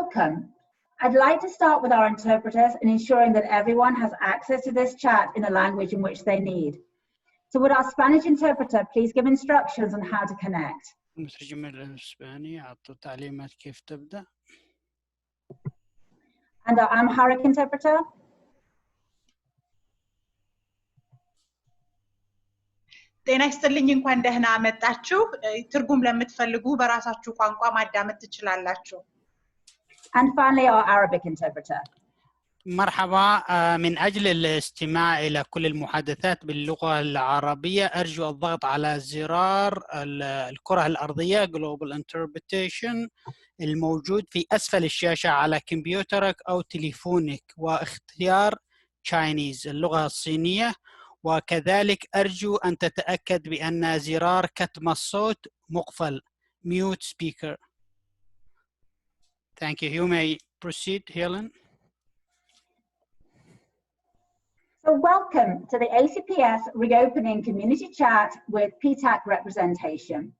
welcome. I'd like to start with our interpreters and ensuring that everyone has access to this chat in the language in which they need. So would our Spanish interpreter please give instructions on how to connect? المترجم الإسباني أعطوا تعليمات كيف تبدأ. And our Amharic interpreter? ጤና ይስጥልኝ እንኳን ደህና መጣችሁ ትርጉም ለምትፈልጉ በራሳችሁ ቋንቋ ማዳመጥ ትችላላችሁ And finally our Arabic interpreter. مرحبا من أجل الاستماع إلى كل المحادثات باللغة العربية أرجو الضغط على زرار الكرة الأرضية Global Interpretation الموجود في أسفل الشاشة على كمبيوترك أو تليفونك واختيار Chinese اللغة الصينية وكذلك أرجو أن تتأكد بأن زرار كتم الصوت مقفل Mute Speaker. Thank you. You may proceed, Helen. So welcome to the ACPS Reopening Community Chat with PTAC representation.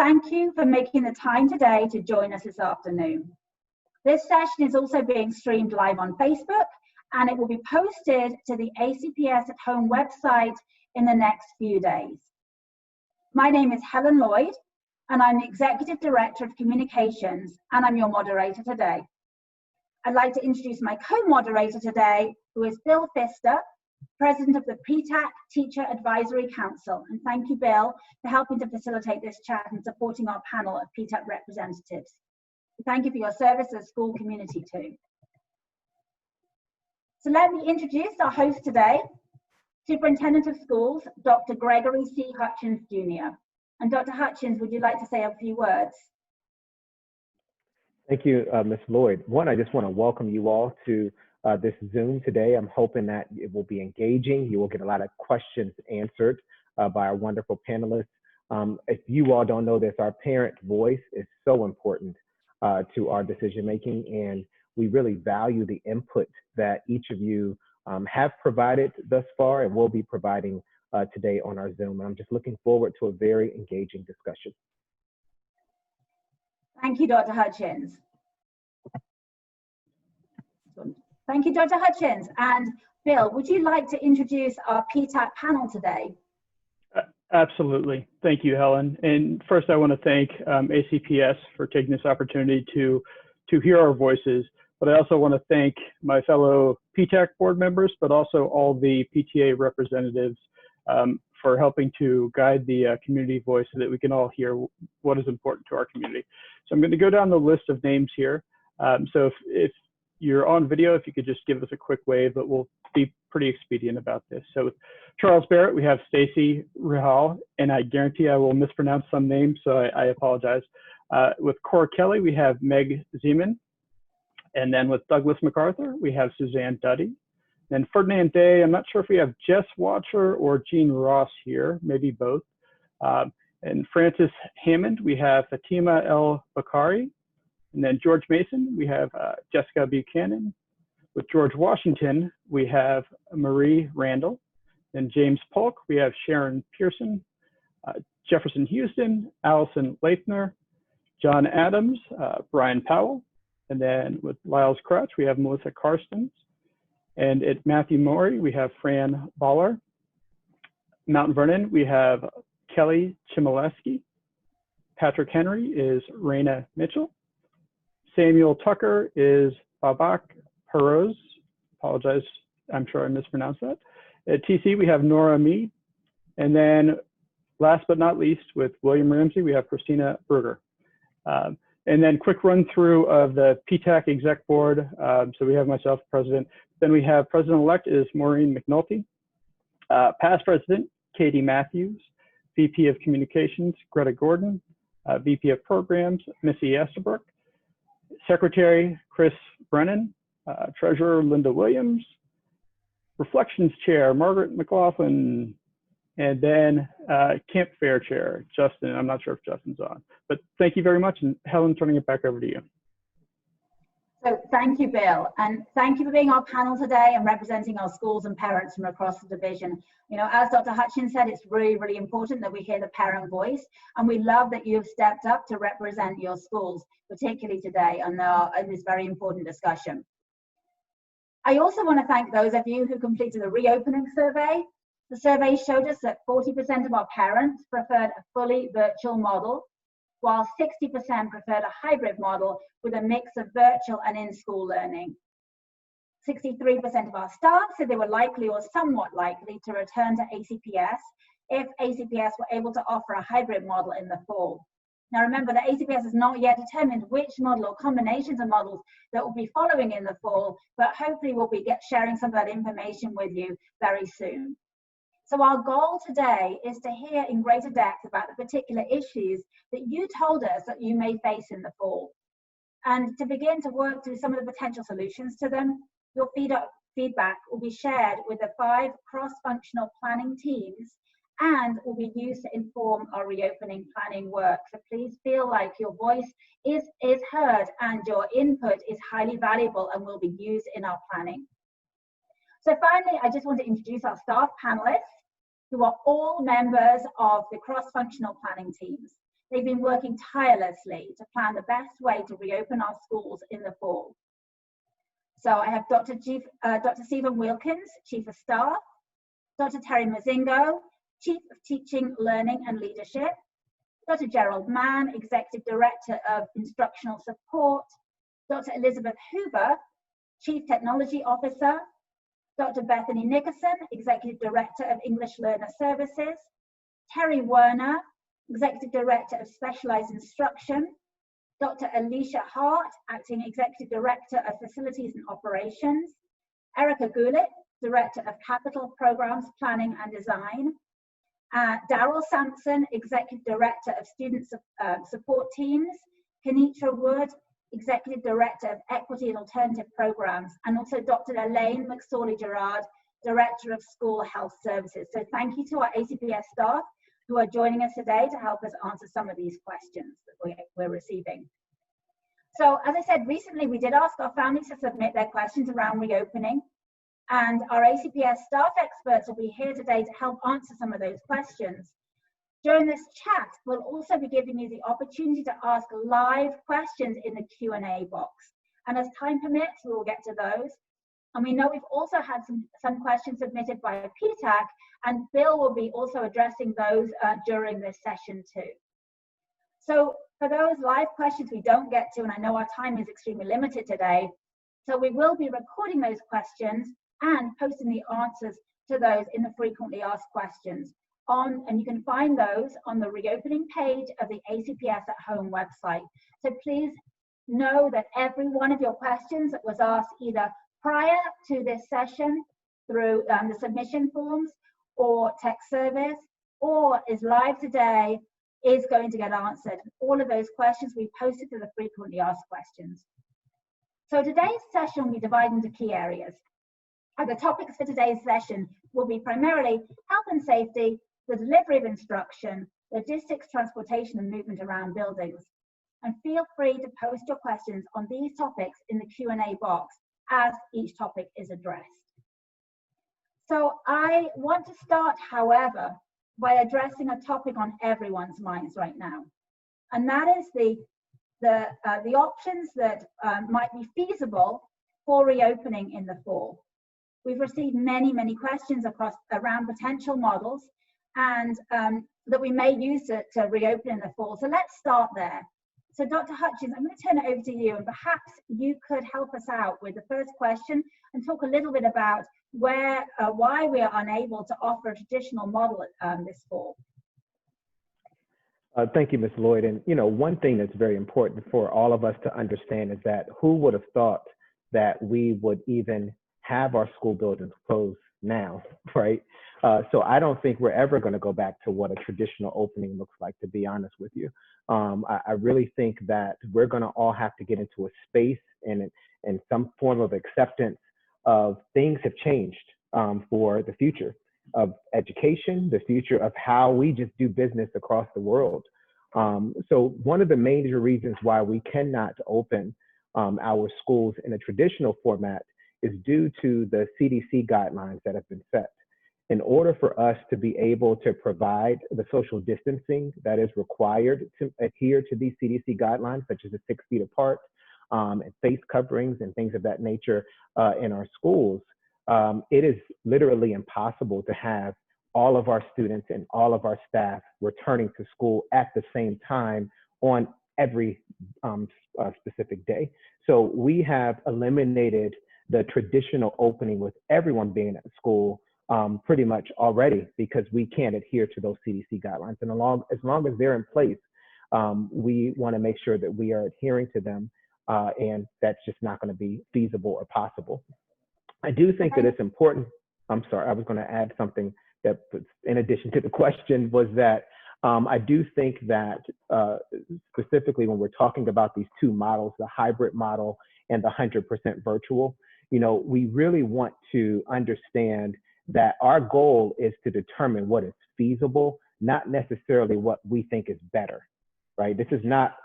Thank you for making the time today to join us this afternoon. This session is also being streamed live on Facebook and it will be posted to the ACPS at Home website in the next few days. My name is Helen Lloyd and I'm the Executive Director of Communications and I'm your moderator today. I'd like to introduce my co-moderator today, who is Bill Pfister, President of the PTAC Teacher Advisory Council. And thank you, Bill, for helping to facilitate this chat and supporting our panel of PTAC representatives. Thank you for your service to the school community too. So let me introduce our host today, Superintendent of Schools, Dr. Gregory C. Hutchins, Jr. And Dr. Hutchins, would you like to say a few words? Thank you, Ms. Lloyd. One, I just want to welcome you all to this Zoom today. I'm hoping that it will be engaging. You will get a lot of questions answered by our wonderful panelists. If you all don't know this, our parent voice is so important to our decision making, and we really value the input that each of you have provided thus far and will be providing today on our Zoom. I'm just looking forward to a very engaging discussion. Thank you, Dr. Hutchins. Thank you, Dr. Hutchins. And Bill, would you like to introduce our PTAC panel today? Absolutely. Thank you, Helen. And first, I want to thank ACPS for taking this opportunity to hear our voices. But I also want to thank my fellow PTAC board members, but also all the PTA representatives for helping to guide the community voice so that we can all hear what is important to our community. So I'm going to go down the list of names here. So if you're on video, if you could just give us a quick wave, but we'll be pretty expedient about this. So with Charles Barrett, we have Stacy Rihal, and I guarantee I will mispronounce some names, so I apologize. With Cora Kelly, we have Meg Zeman. And then with Douglas MacArthur, we have Suzanne Duddy. Then Ferdinand Day, I'm not sure if we have Jess Watcher or Jean Ross here, maybe both. And Francis Hammond, we have Fatima El Bakari. And then George Mason, we have Jessica Buchanan. With George Washington, we have Marie Randall. Then James Polk, we have Sharon Pearson. Jefferson Houston, Allison Leithner. John Adams, Brian Powell. And then with Lyles Crouch, we have Melissa Karstens. And at Matthew Maury, we have Fran Baller. Mount Vernon, we have Kelly Chmielewski. Patrick Henry is Raina Mitchell. Samuel Tucker is Babak Perose. Apologize, I'm sure I mispronounced that. At TC, we have Nora Mead. And then last but not least, with William Ramsey, we have Christina Berger. And then quick run through of the PTAC exec board. So we have myself, president. Then we have president-elect is Maureen McNulty. Past president, Katie Matthews. VP of Communications, Greta Gordon. VP of Programs, Missy Estabrook. Secretary, Chris Brennan. Treasurer, Linda Williams. Reflections Chair, Margaret McLaughlin. And then Camp Fair Chair, Justin. I'm not sure if Justin's on, but thank you very much. And Helen, turning it back over to you. So thank you, Bill, and thank you for being our panel today and representing our schools and parents from across the division. You know, as Dr. Hutchins said, it's really, really important that we hear the parent voice, and we love that you've stepped up to represent your schools, particularly today in this very important discussion. I also want to thank those of you who completed the reopening survey. The survey showed us that 40% of our parents preferred a fully virtual model, while 60% preferred a hybrid model with a mix of virtual and in-school learning. 63% of our staff said they were likely or somewhat likely to return to ACPS if ACPS were able to offer a hybrid model in the fall. Now remember that ACPS has not yet determined which model or combinations of models that will be following in the fall, but hopefully we'll be sharing some of that information with you very soon. So our goal today is to hear in greater depth about the particular issues that you told us that you may face in the fall, and to begin to work through some of the potential solutions to them. Your feedback will be shared with the 5 cross-functional planning teams and will be used to inform our reopening planning work. So please feel like your voice is heard and your input is highly valuable and will be used in our planning. So finally, I just want to introduce our staff panelists, who are all members of the cross-functional planning teams. They've been working tirelessly to plan the best way to reopen our schools in the fall. So I have Dr. Stephen Wilkins, Chief of Staff, Dr. Terry Mozingo, Chief of Teaching, Learning and Leadership, Dr. Gerald Mann, Executive Director of Instructional Support, Dr. Elizabeth Hoover, Chief Technology Officer, Dr. Bethany Nickerson, Executive Director of English Learner Services, Terry Werner, Executive Director of Specialized Instruction, Dr. Alicia Hart, Acting Executive Director of Facilities and Operations, Erica Gulick, Director of Capital Programs, Planning and Design, Daryl Sampson, Executive Director of Student Support Teams, Kenitra Wood, Executive Director of Equity and Alternative Programs, and also Dr. Elaine McSorley-Gerard, Director of School Health Services. So thank you to our ACPS staff who are joining us today to help us answer some of these questions that we're receiving. So as I said, recently we did ask our families to submit their questions around reopening, and our ACPS staff experts will be here today to help answer some of those questions. During this chat, we'll also be giving you the opportunity to ask live questions in the Q&A box. And as time permits, we will get to those. And we know we've also had some questions submitted by PTAC, and Bill will be also addressing those during this session too. So for those live questions we don't get to, and I know our time is extremely limited today, so we will be recording those questions and posting the answers to those in the frequently asked questions. And you can find those on the reopening page of the ACPS at Home website. So please know that every one of your questions that was asked either prior to this session through the submission forms or text service, or is live today, is going to get answered. All of those questions we posted to the frequently asked questions. So today's session will be divided into key areas. The topics for today's session will be primarily health and safety, the delivery of instruction, logistics, transportation and movement around buildings. And feel free to post your questions on these topics in the Q&A box as each topic is addressed. So I want to start, however, by addressing a topic on everyone's minds right now. And that is the options that might be feasible for reopening in the fall. We've received many questions around potential models and that we may use to reopen in the fall. So let's start there. So Dr. Hutchins, I'm going to turn it over to you, and perhaps you could help us out with the first question and talk a little bit about why we are unable to offer a traditional model this fall. Thank you, Ms. Lloyd. And one thing that's very important for all of us to understand is that who would have thought that we would even have our school buildings closed now, right? So I don't think we're ever going to go back to what a traditional opening looks like, to be honest with you. I really think that we're going to all have to get into a space and some form of acceptance of things have changed for the future of education, the future of how we just do business across the world. So one of the major reasons why we cannot open our schools in a traditional format is due to the CDC guidelines that have been set. In order for us to be able to provide the social distancing that is required to adhere to these CDC guidelines, such as the 6 feet apart, and face coverings and things of that nature in our schools, it is literally impossible to have all of our students and all of our staff returning to school at the same time on every specific day. So we have eliminated the traditional opening with everyone being at school pretty much already, because we can't adhere to those CDC guidelines. And as long as they're in place, we want to make sure that we are adhering to them, and that's just not going to be feasible or possible. I do think that it's important. I'm sorry, I was going to add something that, in addition to the question, was that I do think that specifically when we're talking about these two models, the hybrid model and the 100% virtual, we really want to understand that our goal is to determine what is feasible, not necessarily what we think is better, right? This is not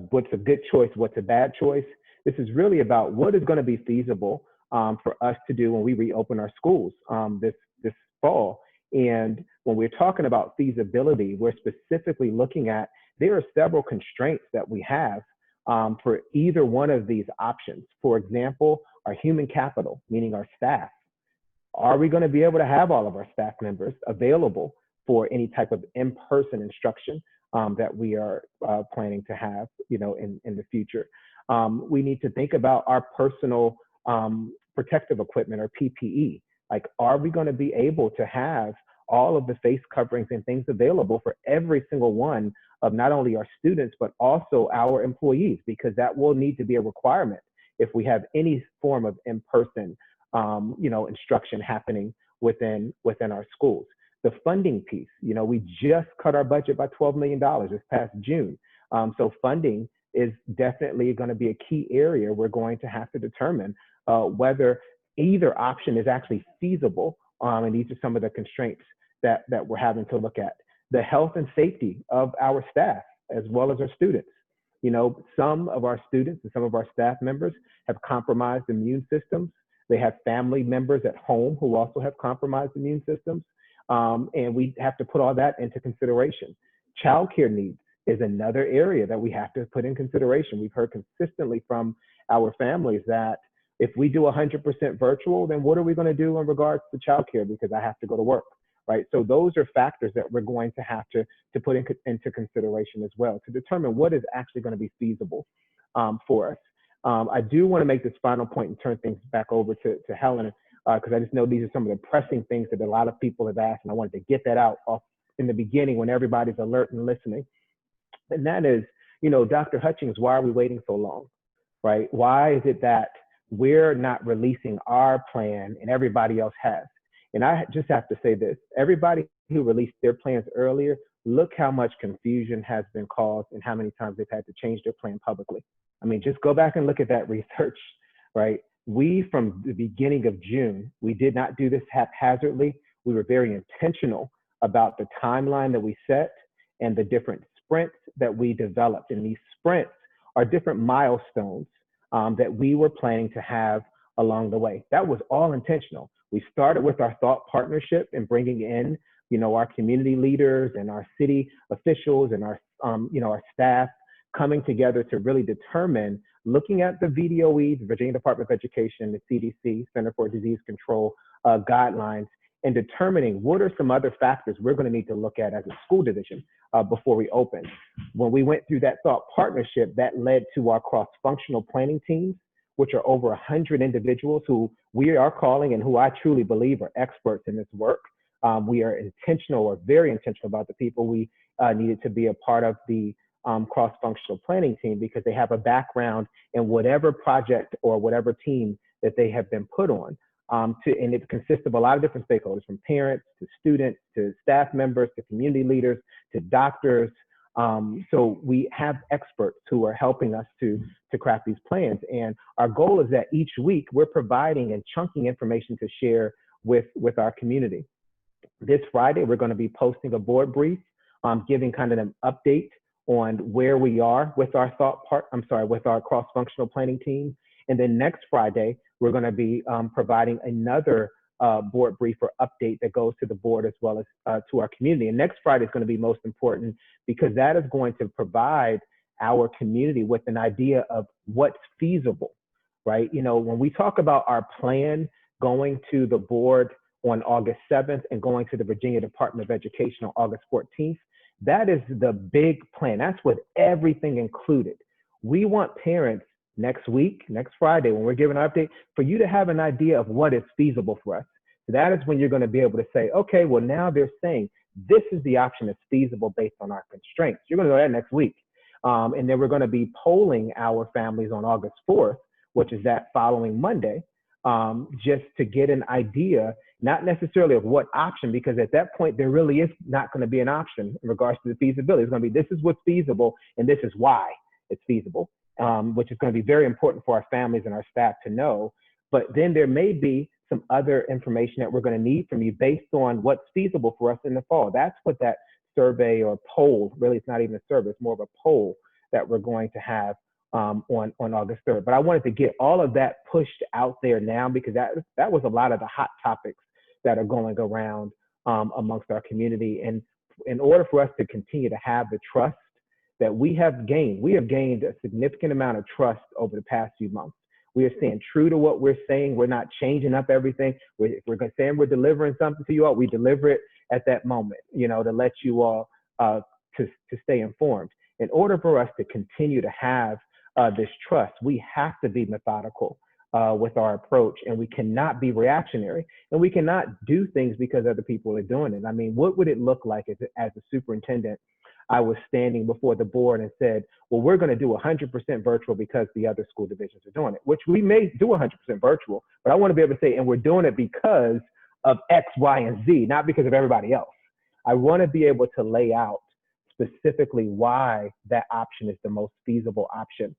what's a good choice, what's a bad choice. This is really about what is going to be feasible for us to do when we reopen our schools this fall. And when we're talking about feasibility, we're specifically looking at, there are several constraints that we have for either one of these options. For example, our human capital, meaning our staff. Are we going to be able to have all of our staff members available for any type of in-person instruction that we are planning to have, in the future? We need to think about our personal protective equipment, or PPE. Like, are we going to be able to have all of the face coverings and things available for every single one of not only our students, but also our employees? Because that will need to be a requirement if we have any form of in-person instruction happening within our schools. The funding piece, we just cut our budget by $12 million this past June. So funding is definitely going to be a key area. We're going to have to determine whether either option is actually feasible. And these are some of the constraints that we're having to look at. The health and safety of our staff, as well as our students. Some of our students and some of our staff members have compromised immune systems. They have family members at home who also have compromised immune systems. And we have to put all that into consideration. Childcare needs is another area that we have to put in consideration. We've heard consistently from our families that if we do 100% virtual, then what are we going to do in regards to childcare, because I have to go to work, right? So those are factors that we're going to have to put into consideration as well, to determine what is actually going to be feasible for us. I do want to make this final point and turn things back over to Helen, because I just know these are some of the pressing things that a lot of people have asked, and I wanted to get that out off in the beginning when everybody's alert and listening. And that is, Dr. Hutchings, why are we waiting so long, right? Why is it that we're not releasing our plan and everybody else has? And I just have to say this, everybody who released their plans earlier, look how much confusion has been caused and how many times they've had to change their plan publicly. I mean, just go back and look at that research, right? We, from the beginning of June, we did not do this haphazardly. We were very intentional about the timeline that we set and the different sprints that we developed. And these sprints are different milestones that we were planning to have along the way. That was all intentional. We started with our thought partnership and bringing in, our community leaders and our city officials and our, our staff coming together to really determine, looking at the VDOE, the Virginia Department of Education, the CDC, Center for Disease Control guidelines, and determining what are some other factors we're going to need to look at as a school division before we open. When we went through that thought partnership, that led to our cross-functional planning teams, which are over 100 individuals who we are calling and who I truly believe are experts in this work. We are intentional, or very intentional, about the people we needed to be a part of the cross-functional planning team, because they have a background in whatever project or whatever team that they have been put on. And it consists of a lot of different stakeholders, from parents to students to staff members to community leaders to doctors. So we have experts who are helping us to craft these plans. And our goal is that each week we're providing and chunking information to share with our community. This Friday, we're going to be posting a board brief, giving kind of an update on where we are with our with our cross-functional planning team. And then next Friday, we're going to be providing another board brief or update that goes to the board as well as to our community. And next Friday is going to be most important because that is going to provide our community with an idea of what's feasible, right? You know, when we talk about our plan going to the board on August 7th and going to the Virginia Department of Education on August 14th, that is the big plan. That's with everything included. We want parents next week, next Friday, when we're giving an update, for you to have an idea of what is feasible for us. That is when you're going to be able to say, okay, well, now they're saying this is the option that's feasible based on our constraints. You're going to know that next week. And then we're going to be polling our families on August 4th, which is that following Monday, just to get an idea, not necessarily of what option, because at that point, there really is not going to be an option in regards to the feasibility. It's going to be, this is what's feasible, and this is why it's feasible, which is going to be very important for our families and our staff to know. But then there may be some other information that we're going to need from you based on what's feasible for us in the fall. That's what that survey or poll, really it's not even a survey, it's more of a poll that we're going to have on August 3rd. But I wanted to get all of that pushed out there now because that was a lot of the hot topics that are going around amongst our community. And in order for us to continue to have the trust that we have gained a significant amount of trust over the past few months. We are staying true to what we're saying. We're not changing up everything. If we're saying we're delivering something to you all, we deliver it at that moment, you know, to let you all to stay informed. In order for us to continue to have this trust, we have to be methodical with our approach, and we cannot be reactionary, and we cannot do things because other people are doing it. I mean, what would it look like as a superintendent? I was standing before the board and said, well, we're going to do 100% virtual because the other school divisions are doing it, which we may do 100% virtual, but I want to be able to say, and we're doing it because of X, Y, and Z, not because of everybody else. I want to be able to lay out specifically why that option is the most feasible option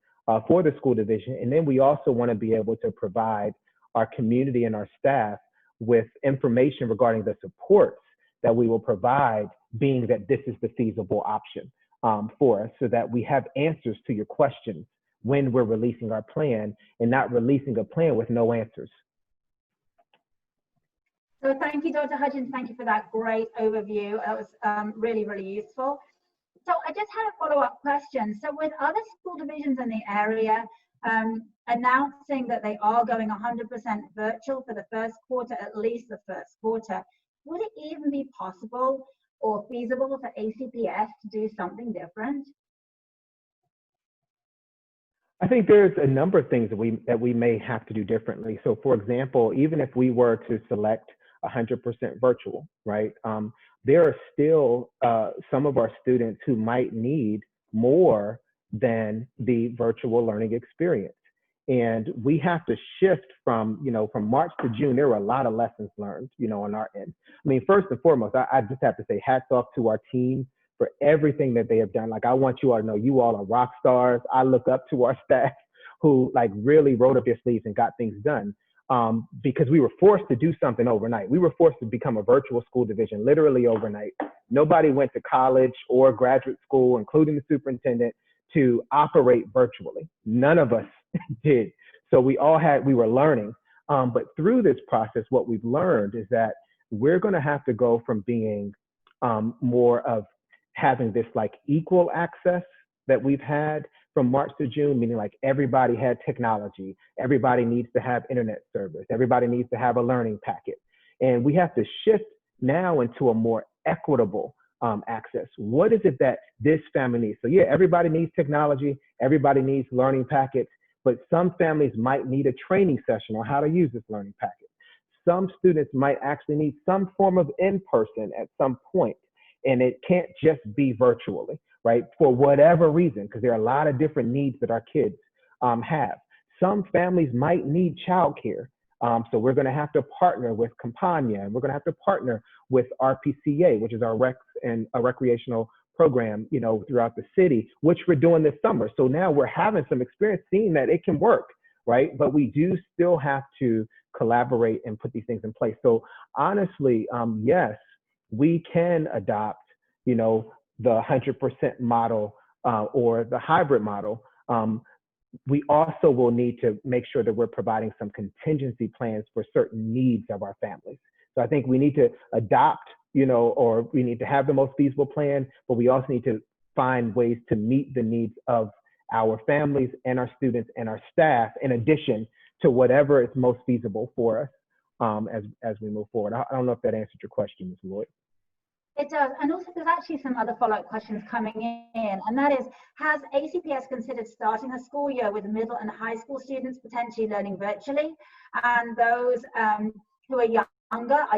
for the school division. And then we also want to be able to provide our community and our staff with information regarding the supports that we will provide, being that this is the feasible option for us, so that we have answers to your questions when we're releasing our plan and not releasing a plan with no answers. So thank you, Dr. Hudgens. Thank you for that great overview. That was really, really useful. So I just had a follow-up question. So with other school divisions in the area announcing that they are going 100% virtual for the first quarter, at least the first quarter, would it even be possible or feasible for ACPS to do something different? I think there's a number of things that we may have to do differently. So for example, even if we were to select 100% virtual, right? There are still some of our students who might need more than the virtual learning experience. And we have to shift from, you know, from March to June, there were a lot of lessons learned, you know, on our end. I mean, first and foremost, I just have to say hats off to our team for everything that they have done. Like, I want you all to know you all are rock stars. I look up to our staff who like really rolled up their sleeves and got things done because we were forced to do something overnight. We were forced to become a virtual school division, literally overnight. Nobody went to college or graduate school, including the superintendent, to operate virtually. None of us did. So we were learning. But through this process, what we've learned is that we're going to have to go from being more of having this like equal access that we've had from March to June, meaning like everybody had technology, everybody needs to have internet service, everybody needs to have a learning packet. And we have to shift now into a more equitable access. What is it that this family needs? So yeah, everybody needs technology, everybody needs learning packets, but some families might need a training session on how to use this learning packet. Some students might actually need some form of in-person at some point, and it can't just be virtually, right? For whatever reason, because there are a lot of different needs that our kids have. Some families might need childcare. So we're going to have to partner with Campania, and we're going to have to partner with RPCA, which is our recreational program, you know, throughout the city, which we're doing this summer. So now we're having some experience seeing that it can work, right? But we do still have to collaborate and put these things in place. So honestly, yes, we can adopt, you know, the 100% model or the hybrid model, we also will need to make sure that we're providing some contingency plans for certain needs of our families. So I think we need to adopt, or we need to have the most feasible plan, but we also need to find ways to meet the needs of our families and our students and our staff, in addition to whatever is most feasible for us as we move forward. I don't know if that answered your question, Ms. Lloyd. It does. And also there's actually some other follow-up questions coming in, and that is, has ACPS considered starting the school year with middle and high school students potentially learning virtually, and those who are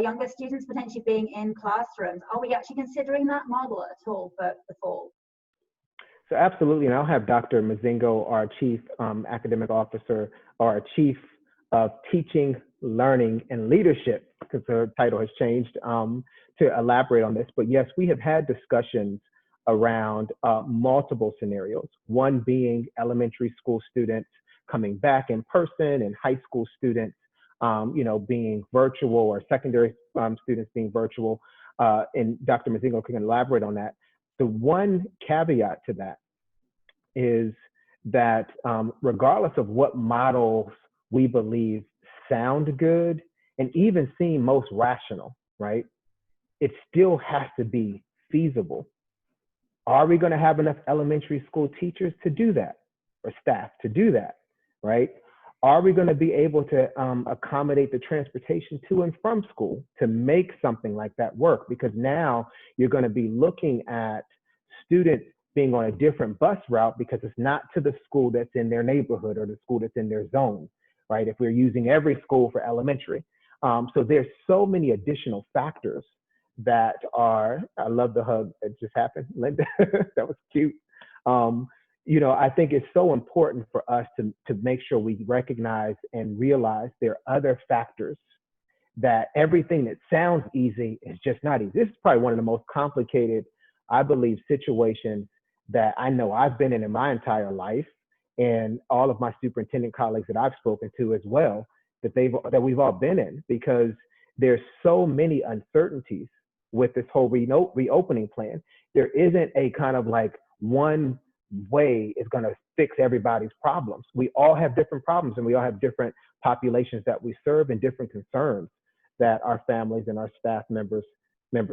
younger students potentially being in classrooms? Are we actually considering that model at all for the fall? So absolutely, and I'll have Dr. Mozingo, our Chief Academic Officer, or our Chief of Teaching, Learning, and Leadership, because her title has changed, to elaborate on this. But yes, we have had discussions around multiple scenarios, one being elementary school students coming back in person and high school students being virtual, or secondary students being virtual. And Dr. Mozingo can elaborate on that. The one caveat to that is that regardless of what models we believe sound good and even seem most rational, right, it still has to be feasible. Are we going to have enough elementary school teachers to do that, or staff to do that, right? Are we going to be able to accommodate the transportation to and from school to make something like that work? Because now you're going to be looking at students being on a different bus route because it's not to the school that's in their neighborhood or the school that's in their zone, right? If we're using every school for elementary. So there's so many additional factors that are, I love the hug that just happened, Linda, that was cute. I think it's so important for us to make sure we recognize and realize there are other factors, that everything that sounds easy is just not easy. This is probably one of the most complicated, I believe, situations that I know I've been in my entire life, and all of my superintendent colleagues that I've spoken to as well, that we've all been in, because there's so many uncertainties with this whole reopening plan. There isn't a kind of like one way is going to fix everybody's problems. We all have different problems, and we all have different populations that we serve and different concerns that our families and our staff members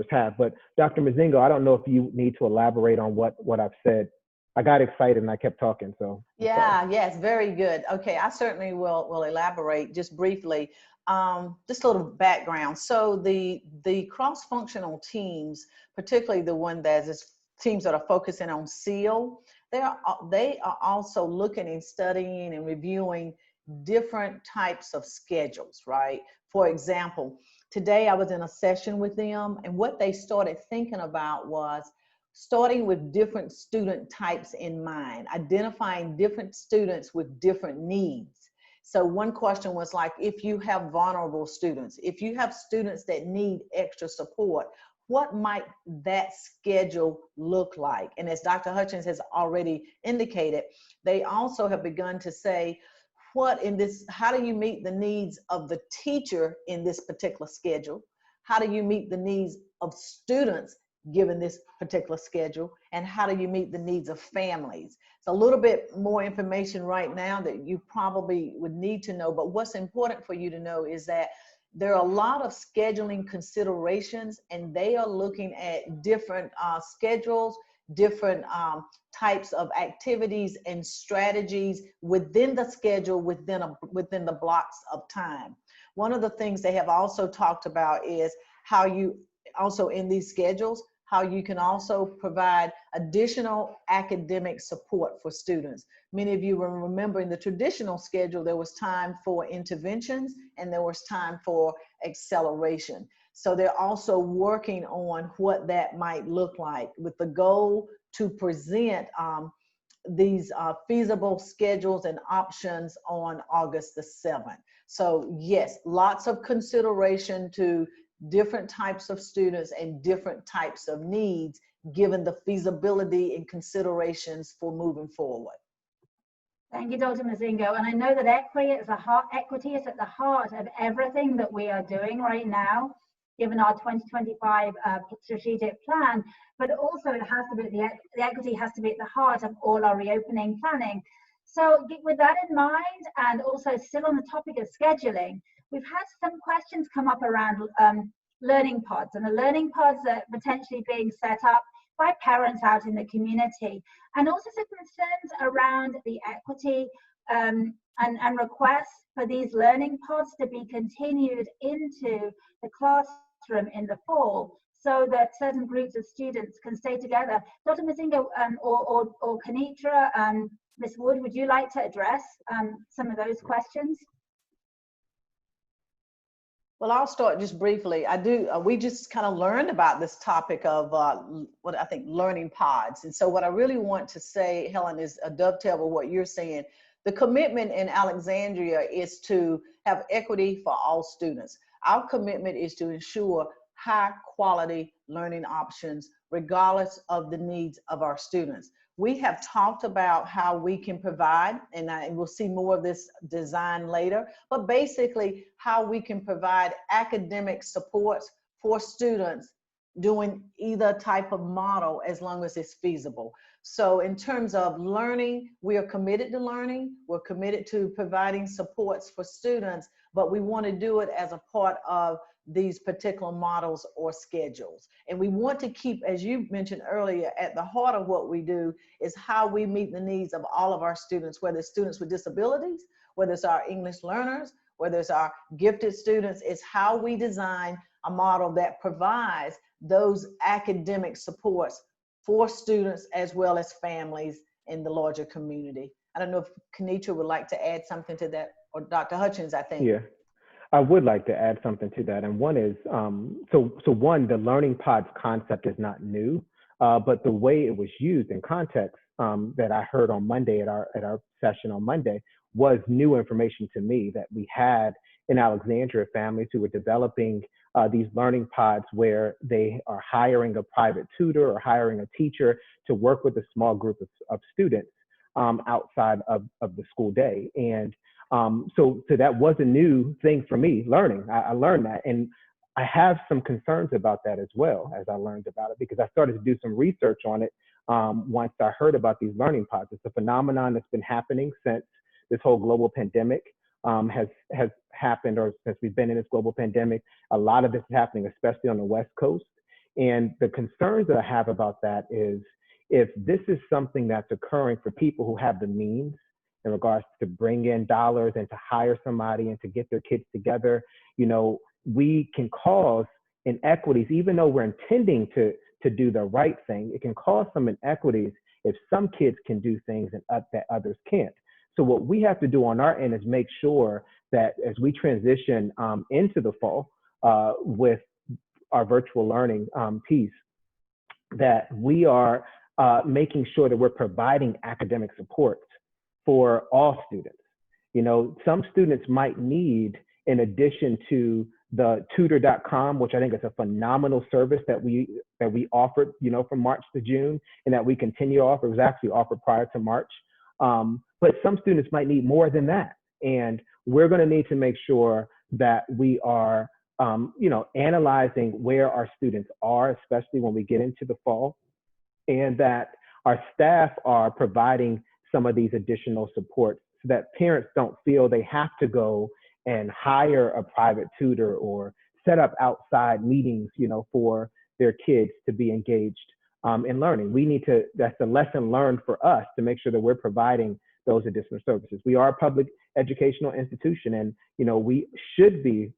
have. But Dr. Mozingo, I don't know if you need to elaborate on what I've said. I got excited and I kept talking, so. Yes, very good. Okay, I certainly will elaborate just briefly. Just a little background. So the cross-functional teams, particularly the one that is teams that are focusing on SEAL, they are also looking and studying and reviewing different types of schedules, right? For example, today I was in a session with them, and what they started thinking about was starting with different student types in mind, identifying different students with different needs. So one question was like, if you have vulnerable students, if you have students that need extra support, what might that schedule look like? And as Dr. Hutchins has already indicated, they also have begun to say, how do you meet the needs of the teacher in this particular schedule? How do you meet the needs of students given this particular schedule? And how do you meet the needs of families? It's a little bit more information right now that you probably would need to know, but what's important for you to know is that there are a lot of scheduling considerations, and they are looking at different schedules, different types of activities and strategies within the schedule, within the blocks of time. One of the things they have also talked about is how you also in these schedules, how you can also provide additional academic support for students. Many of you will remember in the traditional schedule, there was time for interventions and there was time for acceleration. So they're also working on what that might look like with the goal to present these feasible schedules and options on August the 7th. So yes, lots of consideration to different types of students and different types of needs, given the feasibility and considerations for moving forward. Thank you, Dr. Mozingo. And I know that equity is at the heart of everything that we are doing right now. given our 2025 strategic plan, but also it has to be, the equity has to be at the heart of all our reopening planning. So with that in mind, and also still on the topic of scheduling, we've had some questions come up around learning pods, and the learning pods are potentially being set up by parents out in the community, and also some concerns around the equity and requests for these learning pods to be continued into the classroom in the fall, so that certain groups of students can stay together. Dr. Mazinga or Kenitra, Ms. Wood, would you like to address some of those questions? Well, I'll start just briefly. We just kind of learned about this topic of what I think learning pods. And so what I really want to say, Helen, is a dovetail with what you're saying. The commitment in Alexandria is to have equity for all students. Our commitment is to ensure high quality learning options, regardless of the needs of our students. We have talked about how we can provide, and we'll see more of this design later, but basically how we can provide academic supports for students doing either type of model as long as it's feasible. So in terms of learning, we are committed to learning. We're committed to providing supports for students, but we want to do it as a part of these particular models or schedules. And we want to keep, as you mentioned earlier, at the heart of what we do is how we meet the needs of all of our students, whether it's students with disabilities, whether it's our English learners, whether it's our gifted students. It's how we design a model that provides those academic supports for students as well as families in the larger community. I don't know if Kenitra would like to add something to that, or Dr. Hutchings, I think. Yeah. I would like to add something to that. And one is, so one, the learning pods concept is not new, but the way it was used in context that I heard on Monday at our session on Monday was new information to me, that we had in Alexandria families who were developing these learning pods where they are hiring a private tutor or hiring a teacher to work with a small group of students outside of the school day. And so that was a new thing for me, learning. I learned that. And I have some concerns about that as well as I learned about it, because I started to do some research on it once I heard about these learning pods. It's a phenomenon that's been happening since this whole global pandemic has happened, or since we've been in this global pandemic. A lot of this is happening, especially on the West Coast. And the concerns that I have about that is, if this is something that's occurring for people who have the means in regards to bring in dollars and to hire somebody and to get their kids together, we can cause inequities, even though we're intending to do the right thing. It can cause some inequities if some kids can do things that others can't. So what we have to do on our end is make sure that as we transition into the fall with our virtual learning piece, that we are making sure that we're providing academic support for all students. Some students might need, in addition to the tutor.com, which I think is a phenomenal service that we offered, from March to June, and that we continue to offer. It was actually offered prior to March. But some students might need more than that. And we're going to need to make sure that we are, analyzing where our students are, especially when we get into the fall, and that our staff are providing some of these additional supports so that parents don't feel they have to go and hire a private tutor or set up outside meetings, for their kids to be engaged in learning. That's a lesson learned for us, to make sure that we're providing those additional services. We are a public educational institution, and we should be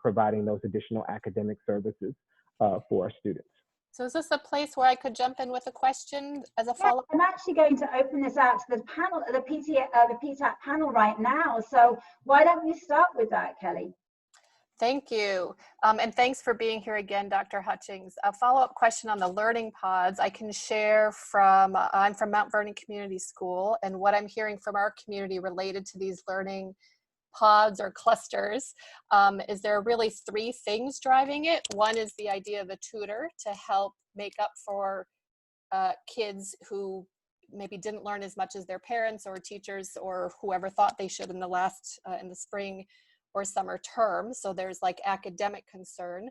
providing those additional academic services for our students. So is this a place where I could jump in with a question as a follow-up? I'm actually going to open this out to the panel, the PTAC panel right now. So why don't we start with that, Kelly? Thank you. And thanks for being here again, Dr. Hutchings. A follow-up question on the learning pods I can share from, I'm from Mount Vernon Community School, and what I'm hearing from our community related to these learning pods or clusters is there are really three things driving it. One is the idea of a tutor to help make up for kids who maybe didn't learn as much as their parents or teachers or whoever thought they should in the spring or summer term. So there's like academic concern.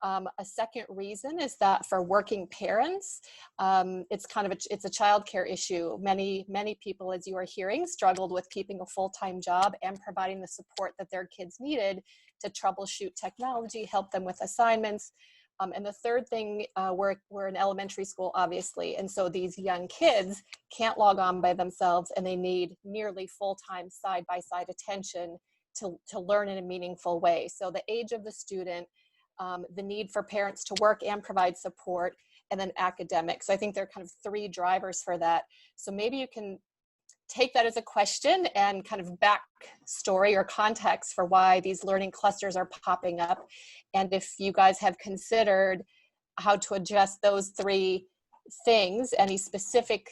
A second reason is that for working parents, it's a childcare issue. Many people, as you are hearing, struggled with keeping a full-time job and providing the support that their kids needed to troubleshoot technology, help them with assignments. And the third thing, we're in elementary school, obviously, and so these young kids can't log on by themselves, and they need nearly full-time side-by-side attention to learn in a meaningful way. So the age of the student, the need for parents to work and provide support, and then academics. So I think there are kind of three drivers for that. So maybe you can take that as a question and kind of backstory or context for why these learning clusters are popping up. And if you guys have considered how to address those three things, any specific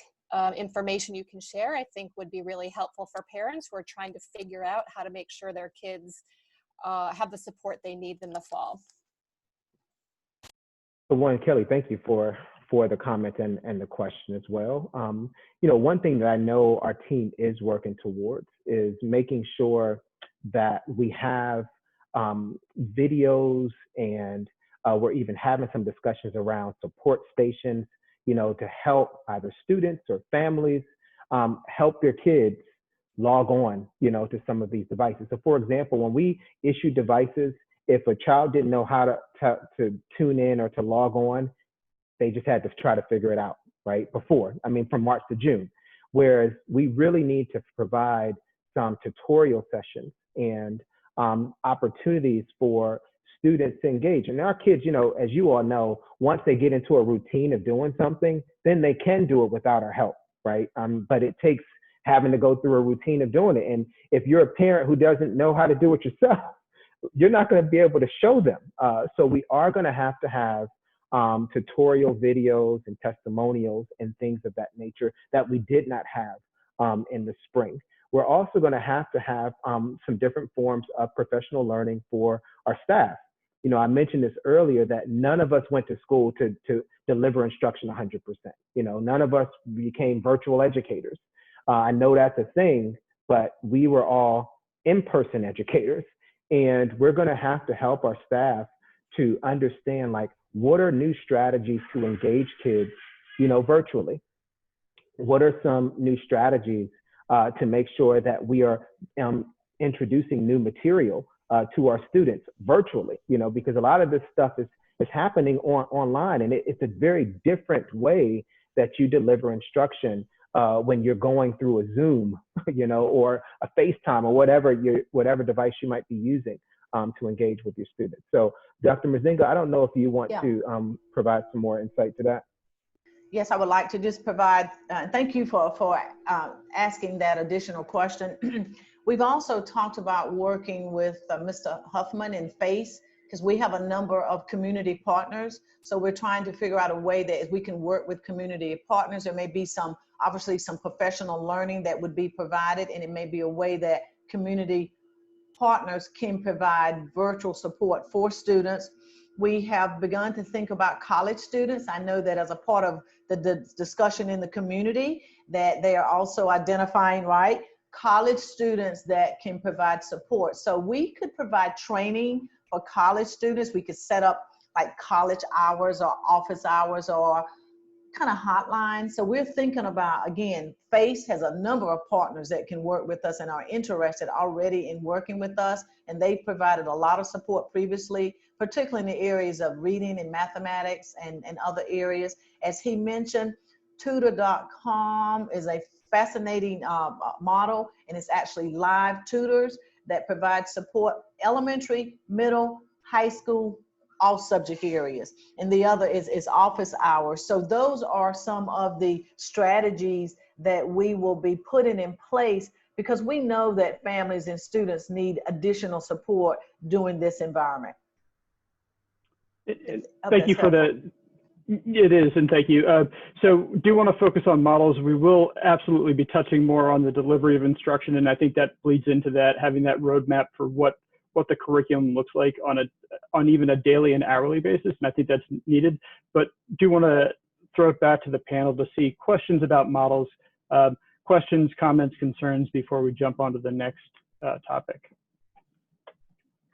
information you can share, I think would be really helpful for parents who are trying to figure out how to make sure their kids have the support they need in the fall. So one, Kelly, thank you for the comment and the question as well. You know, one thing that I know our team is working towards is making sure that we have videos, and we're even having some discussions around support stations, you know, to help either students or families help their kids log on, you know, to some of these devices. So for example, when we issue devices, if a child didn't know how to tune in or to log on, they just had to try to figure it out, right? From March to June. Whereas we really need to provide some tutorial sessions and opportunities for students to engage. And our kids, you know, as you all know, once they get into a routine of doing something, then they can do it without our help, right? But it takes having to go through a routine of doing it. And if you're a parent who doesn't know how to do it yourself, you're not going to be able to show them. So we are going to have tutorial videos and testimonials and things of that nature that we did not have in the spring. We're also going to have some different forms of professional learning for our staff. You know, I mentioned this earlier that none of us went to school to deliver instruction 100%. You know, none of us became virtual educators. I know that's a thing, but we were all in-person educators. And we're going to have to help our staff to understand, like, what are new strategies to engage kids, you know, virtually? What are some new strategies to make sure that we are introducing new material to our students virtually, you know, because a lot of this stuff is happening online, and it's a very different way that you deliver instruction when you're going through a Zoom, you know, or a FaceTime or whatever device you might be using to engage with your students. So Dr. Mazinga, I don't know if you want to provide some more insight to that. Yes, I would like to just provide, thank you for asking that additional question. We've also talked about working with Mr. Huffman in FACE, because we have a number of community partners. So we're trying to figure out a way that we can work with community partners. There may be obviously some professional learning that would be provided, and it may be a way that community partners can provide virtual support for students. We have begun to think about college students. I know that as a part of the discussion in the community, that they are also identifying, right, college students that can provide support. So we could provide training for college students. We could set up like college hours or office hours or kind of hotlines. So we're thinking about, again, FACE has a number of partners that can work with us and are interested already in working with us. And they provided a lot of support previously, particularly in the areas of reading and mathematics and other areas. As he mentioned, tutor.com is a fascinating model, and it's actually live tutors that provide support, elementary, middle, high school, all subject areas. And the other is office hours. So those are some of the strategies that we will be putting in place, because we know that families and students need additional support during this environment. Thank you for the, it is, and thank you. So do want to focus on models. We will absolutely be touching more on the delivery of instruction, and I think that bleeds into that, having that roadmap for what the curriculum looks like on even a daily and hourly basis, and I think that's needed. But do want to throw it back to the panel to see questions about models, questions, comments, concerns before we jump on to the next topic.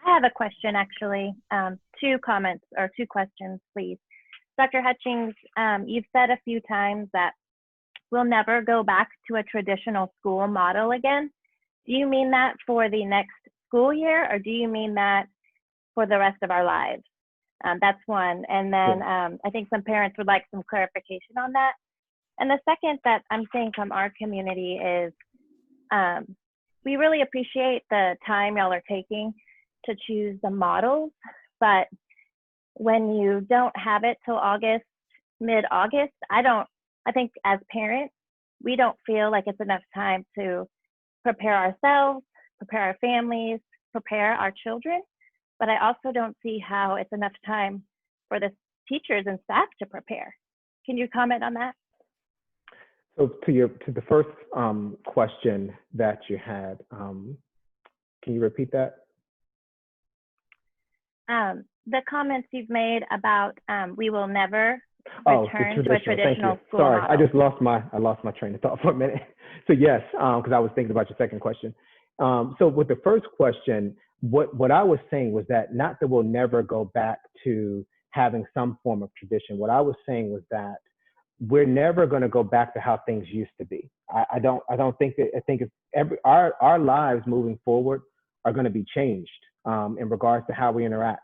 I have a question, actually. Two comments or two questions, please. Dr. Hutchings, you've said a few times that we'll never go back to a traditional school model again. Do you mean that for the next school year, or do you mean that for the rest of our lives? That's one. And then I think some parents would like some clarification on that. And the second that I'm seeing from our community is we really appreciate the time y'all are taking to choose the models, but when you don't have it till August, mid-August, I think as parents, we don't feel like it's enough time to prepare ourselves, prepare our families, prepare our children. But I also don't see how it's enough time for the teachers and staff to prepare. Can you comment on that? So to the first question that you had, can you repeat that? The comments you've made about we will never return to a traditional school Sorry, model. I lost my train of thought for a minute. So yes, because I was thinking about your second question. So with the first question, what I was saying was that not that we'll never go back to having some form of tradition. What I was saying was that we're never going to go back to how things used to be. I think it's our lives moving forward are going to be changed in regards to how we interact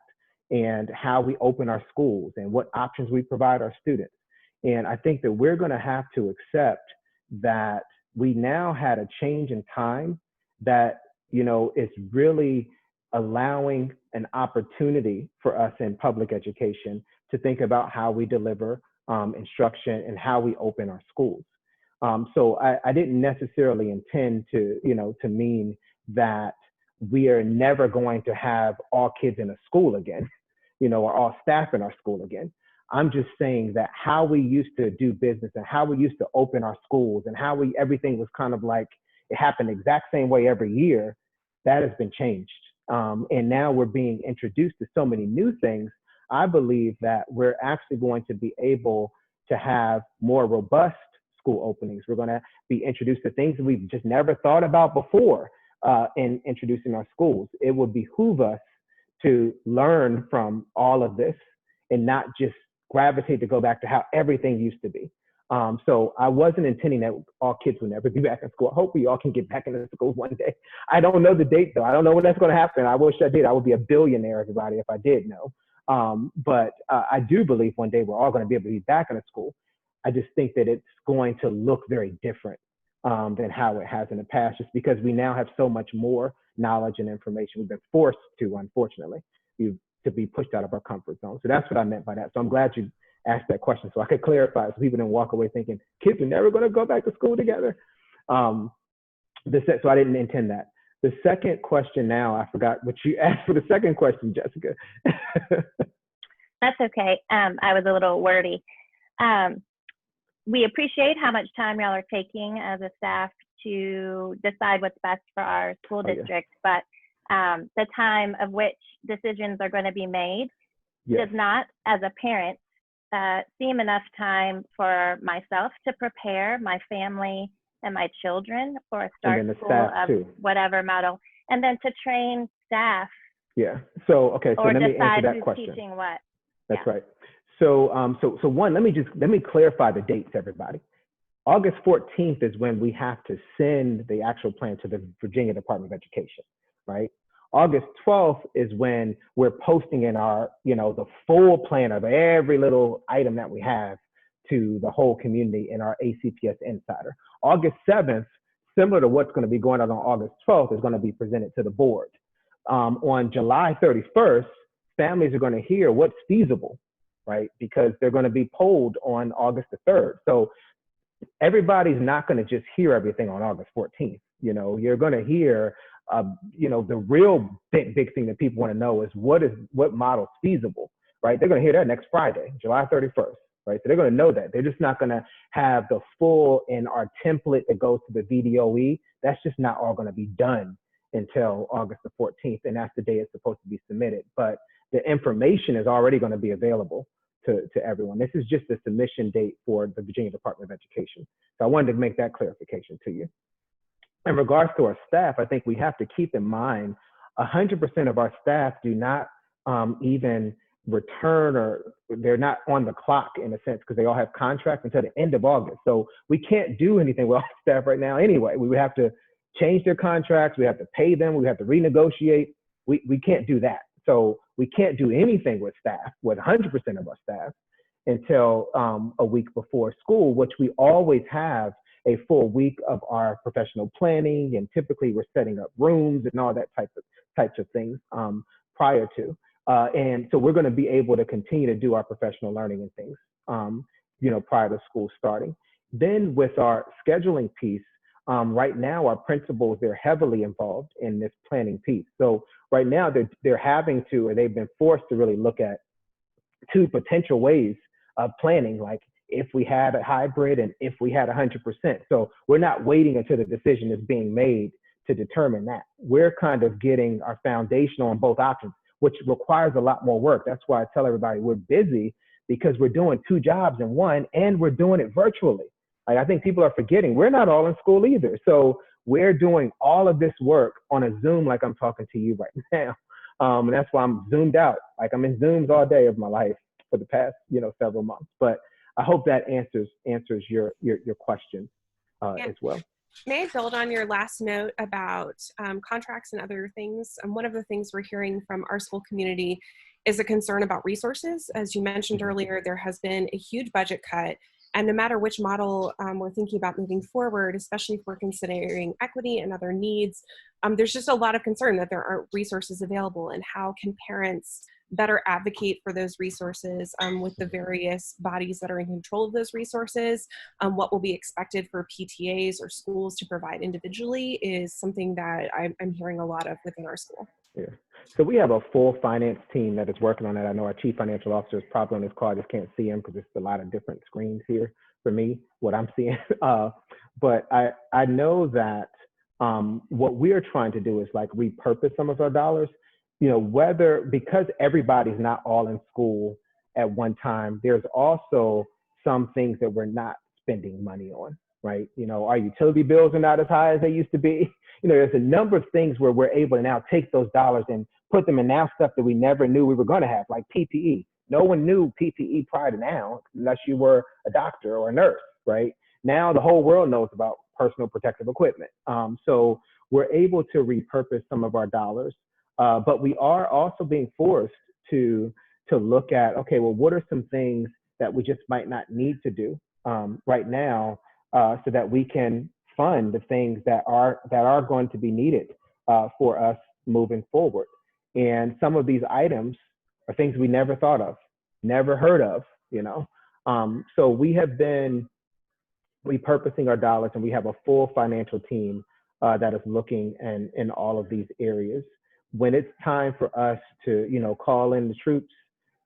and how we open our schools and what options we provide our students. And I think that we're going to have to accept that we now had a change in time that, is really allowing an opportunity for us in public education to think about how we deliver instruction and how we open our schools. So I didn't necessarily intend to mean that we are never going to have all kids in a school again, or all staff in our school again. I'm just saying that how we used to do business and how we used to open our schools and how everything was kind of like it happened the exact same way every year, that has been changed. And now we're being introduced to so many new things. I believe that we're actually going to be able to have more robust school openings. We're going to be introduced to things that we've just never thought about before in introducing our schools. It would behoove us to learn from all of this and not just gravitate to go back to how everything used to be. So I wasn't intending that all kids would never be back in school. I hope we all can get back into school one day. I don't know the date though. I don't know when that's going to happen. I wish I did. I would be a billionaire, everybody, if I did know. But I do believe one day we're all going to be able to be back in a school. I just think that it's going to look very different than how it has in the past, just because we now have so much more knowledge and information. We've been forced to, unfortunately, to be pushed out of our comfort zone. So that's what I meant by that. So I'm glad you asked that question so I could clarify so people didn't walk away thinking kids are never going to go back to school together. So I didn't intend that. The second question now, I forgot what you asked for the second question, Jessica. That's okay. I was a little wordy. We appreciate how much time y'all are taking as a staff to decide what's best for our school district, but the time of which decisions are going to be made does not, as a parent, seem enough time for myself to prepare my family and my children for a start school of whatever model, and then to train staff. Yeah. So okay. So let me answer that question. Teaching what? That's right. So so one, let me clarify the dates, everybody. August 14th is when we have to send the actual plan to the Virginia Department of Education, right? August 12th is when we're posting in our, the full plan of every little item that we have to the whole community in our ACPS Insider. August 7th, similar to what's going to be going on August 12th, is going to be presented to the board. On July 31st, families are going to hear what's feasible, right? Because they're going to be polled on August the 3rd. So everybody's not going to just hear everything on August 14th. You're going to hear, the real big thing that people want to know is what model's feasible, right? They're going to hear that next Friday, July 31st, right? So they're going to know that. They're just not going to have the full in our template that goes to the VDOE. That's just not all going to be done until August the 14th, and that's the day it's supposed to be submitted. But the information is already going to be available to everyone. This is just the submission date for the Virginia Department of Education. So I wanted to make that clarification to you. In regards to our staff, I think we have to keep in mind 100% of our staff do not even return, or they're not on the clock in a sense, because they all have contracts until the end of August. So we can't do anything with our staff right now anyway. We would have to change their contracts. We have to pay them. We have to renegotiate. We can't do that. So we can't do anything with staff, with 100% of our staff, until a week before school, which we always have a full week of our professional planning, and typically we're setting up rooms and all that types of things prior to. And so we're going to be able to continue to do our professional learning and things, prior to school starting. Then with our scheduling piece, right now our principals, they're heavily involved in this planning piece. So right now they're having to, or they've been forced to really look at two potential ways of planning, like if we had a hybrid and if we had 100%. So we're not waiting until the decision is being made to determine that. We're kind of getting our foundation on both options, which requires a lot more work. That's why I tell everybody we're busy, because we're doing two jobs in one, and we're doing it virtually. Like, I think people are forgetting we're not all in school either. So we're doing all of this work on a Zoom, like I'm talking to you right now. And that's why I'm zoomed out. Like, I'm in Zooms all day of my life for the past, several months. But I hope that answers your question as well. May I build on your last note about contracts and other things? One of the things we're hearing from our school community is a concern about resources. As you mentioned earlier, there has been a huge budget cut. And no matter which model we're thinking about moving forward, especially if we're considering equity and other needs, there's just a lot of concern that there aren't resources available. And how can parents better advocate for those resources with the various bodies that are in control of those resources? What will be expected for PTAs or schools to provide individually is something that I'm hearing a lot of within our school. Yeah. So we have a full finance team that is working on that. I know our chief financial officer is probably on this call. I just can't see him because there's a lot of different screens here for me, what I'm seeing. But I know that what we're trying to do is like repurpose some of our dollars, because everybody's not all in school at one time. There's also some things that we're not spending money on, right? Our utility bills are not as high as they used to be. There's a number of things where we're able to now take those dollars and put them in now stuff that we never knew we were going to have, like PPE. No one knew PPE prior to now, unless you were a doctor or a nurse, right? Now the whole world knows about personal protective equipment. So we're able to repurpose some of our dollars, but we are also being forced to look at, okay, well, what are some things that we just might not need to do right now, so that we can fund the things that are going to be needed for us moving forward. And some of these items are things we never thought of, never heard of, So we have been repurposing our dollars, and we have a full financial team that is looking in all of these areas. When it's time for us to, call in the troops,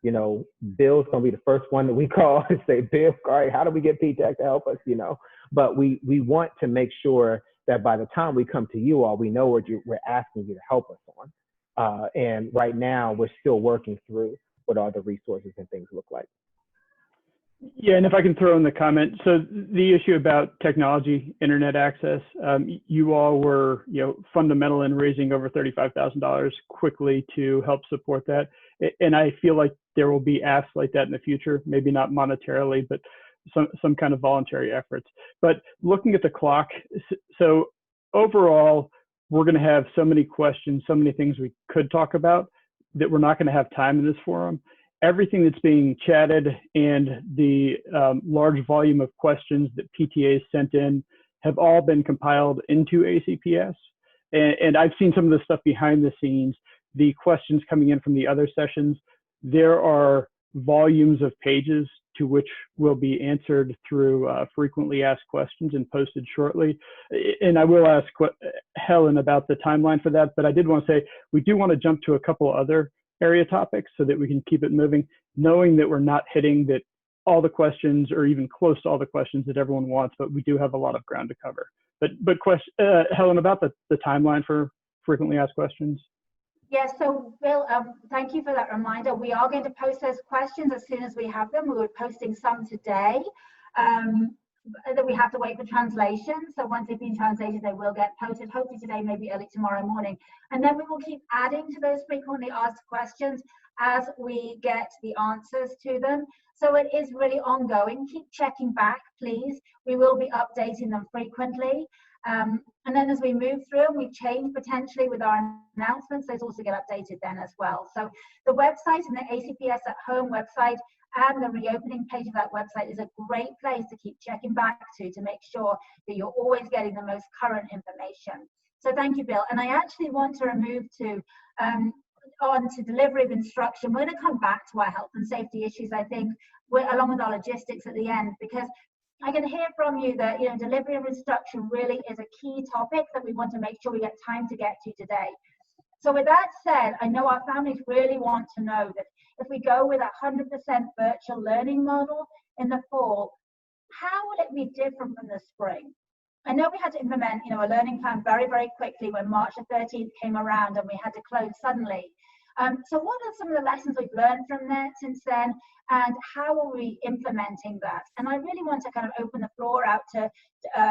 Bill's gonna be the first one that we call and say, Bill, all right, how do we get PTAC to help us, But we want to make sure that by the time we come to you all, we know what we're asking you to help us on. And right now, we're still working through what all the resources and things look like. Yeah, and if I can throw in the comment, so the issue about technology, internet access, you all were, fundamental in raising over $35,000 quickly to help support that. And I feel like there will be asks like that in the future, maybe not monetarily, but some kind of voluntary efforts. But looking at the clock, so overall, we're going to have so many questions, so many things we could talk about that we're not going to have time in this forum. Everything that's being chatted and the large volume of questions that PTAs sent in have all been compiled into ACPS. And I've seen some of the stuff behind the scenes, the questions coming in from the other sessions. There are volumes of pages to which will be answered through frequently asked questions and posted shortly. And I will ask Helen about the timeline for that, but I did want to say, we do want to jump to a couple other area topics so that we can keep it moving, knowing that we're not hitting that all the questions or even close to all the questions that everyone wants, but we do have a lot of ground to cover. But Helen, about the timeline for frequently asked questions. Yes, so Bill, thank you for that reminder. We are going to post those questions as soon as we have them. We were posting some today. that we have to wait for translation. So once they've been translated, they will get posted, hopefully today, maybe early tomorrow morning. And then we will keep adding to those frequently asked questions as we get the answers to them. So it is really ongoing. Keep checking back, please. We will be updating them frequently. And then as we move through and we change potentially with our announcements, those also get updated then as well. So the website and the ACPS at Home website and the reopening page of that website is a great place to keep checking back to make sure that you're always getting the most current information. So thank you, Bill. And I actually want to move on to delivery of instruction. We're going to come back to our health and safety issues, I think, along with our logistics at the end, because I can hear from you that delivery of instruction really is a key topic that we want to make sure we get time to get to today. So with that said, I know our families really want to know that if we go with a 100% virtual learning model in the fall, how will it be different from the spring? I know we had to implement a learning plan very, very quickly when March the 13th came around and we had to close suddenly. So what are some of the lessons we've learned from that since then, and how are we implementing that? And I really want to kind of open the floor out to